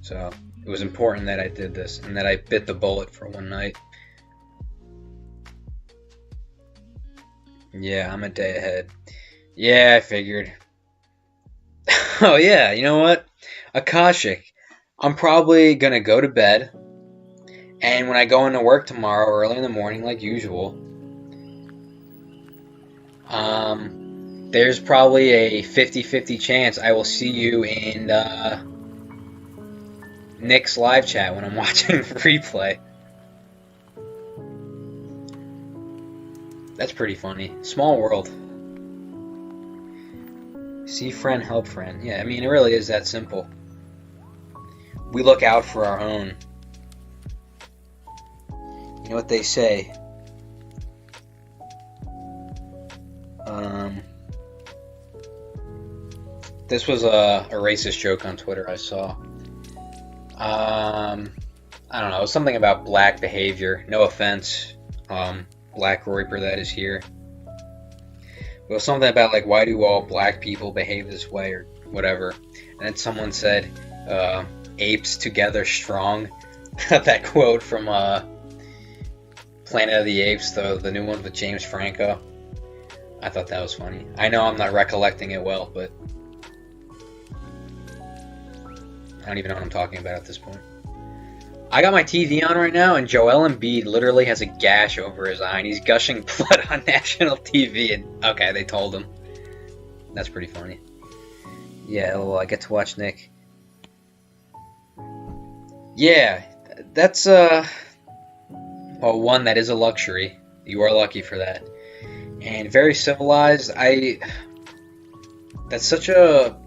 So it was important that I did this and that I bit the bullet for one night. Yeah, I'm a day ahead. Yeah, I figured. Oh yeah, you know what? Akashic. I'm probably gonna go to bed, and when I go into work tomorrow early in the morning like usual, there's probably a 50-50 chance I will see you in Nick's live chat when I'm watching the replay. That's pretty funny. Small world. See friend, help friend. Yeah, I mean, it really is that simple. We look out for our own. You know what they say? This was a racist joke on Twitter I saw. I don't know. It was something about black behavior. No offense. Black Groyper that is here. It was something about like, why do all black people behave this way or whatever. And then someone said, apes together strong. That quote from Planet of the Apes, the new one with James Franco. I thought that was funny. I know I'm not recollecting it well, but I don't even know what I'm talking about at this point. I got my TV on right now, and Joel Embiid literally has a gash over his eye, and he's gushing blood on national TV. And okay, they told him. That's pretty funny. Yeah, well, I get to watch Nick. Yeah, that's well, one, that is a luxury. You are lucky for that. And very civilized. That's such a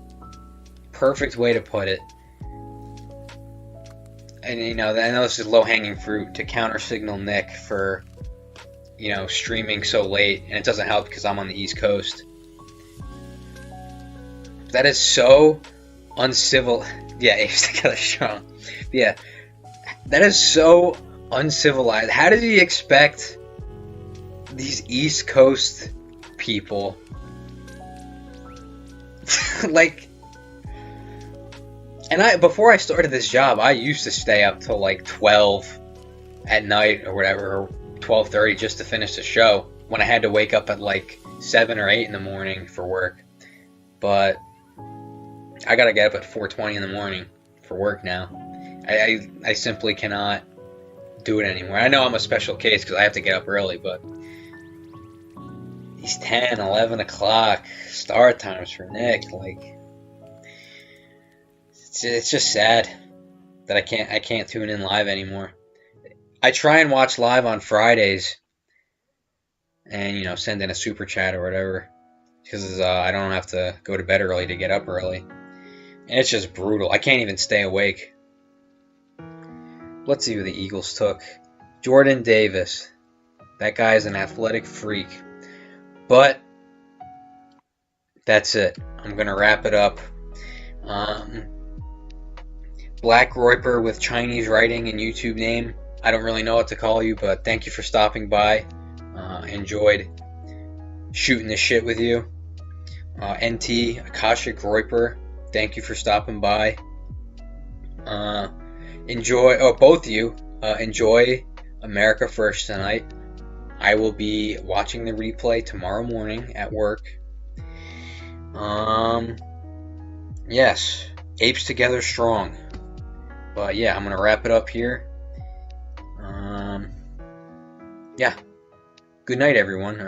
perfect way to put it. And I know this is low-hanging fruit to counter-signal Nick for, streaming so late, and it doesn't help because I'm on the East Coast. That is so uncivil. Yeah, apes together strong. Yeah, that is so uncivilized. How did he expect these East Coast people, like? And before I started this job, I used to stay up till like 12 at night or whatever, or 12:30 just to finish the show when I had to wake up at like 7 or 8 in the morning for work. But I gotta get up at 4:20 in the morning for work now. I simply cannot do it anymore. I know I'm a special case because I have to get up early, but these 10, 11 o'clock start times for Nick, like, it's just sad that I can't tune in live anymore. I try and watch live on Fridays and send in a super chat or whatever because I don't have to go to bed early to get up early. And it's just brutal. I can't even stay awake. Let's see who the Eagles took. Jordan Davis. That guy's an athletic freak. But that's it. I'm going to wrap it up. Black Groyper with Chinese writing and YouTube name. I don't really know what to call you, but thank you for stopping by. Enjoyed shooting the shit with you. NT Akashic Groyper, thank you for stopping by. Both of you, enjoy America First tonight. I will be watching the replay tomorrow morning at work. Yes, apes together strong. But yeah, I'm gonna wrap it up here. Yeah. Good night, everyone.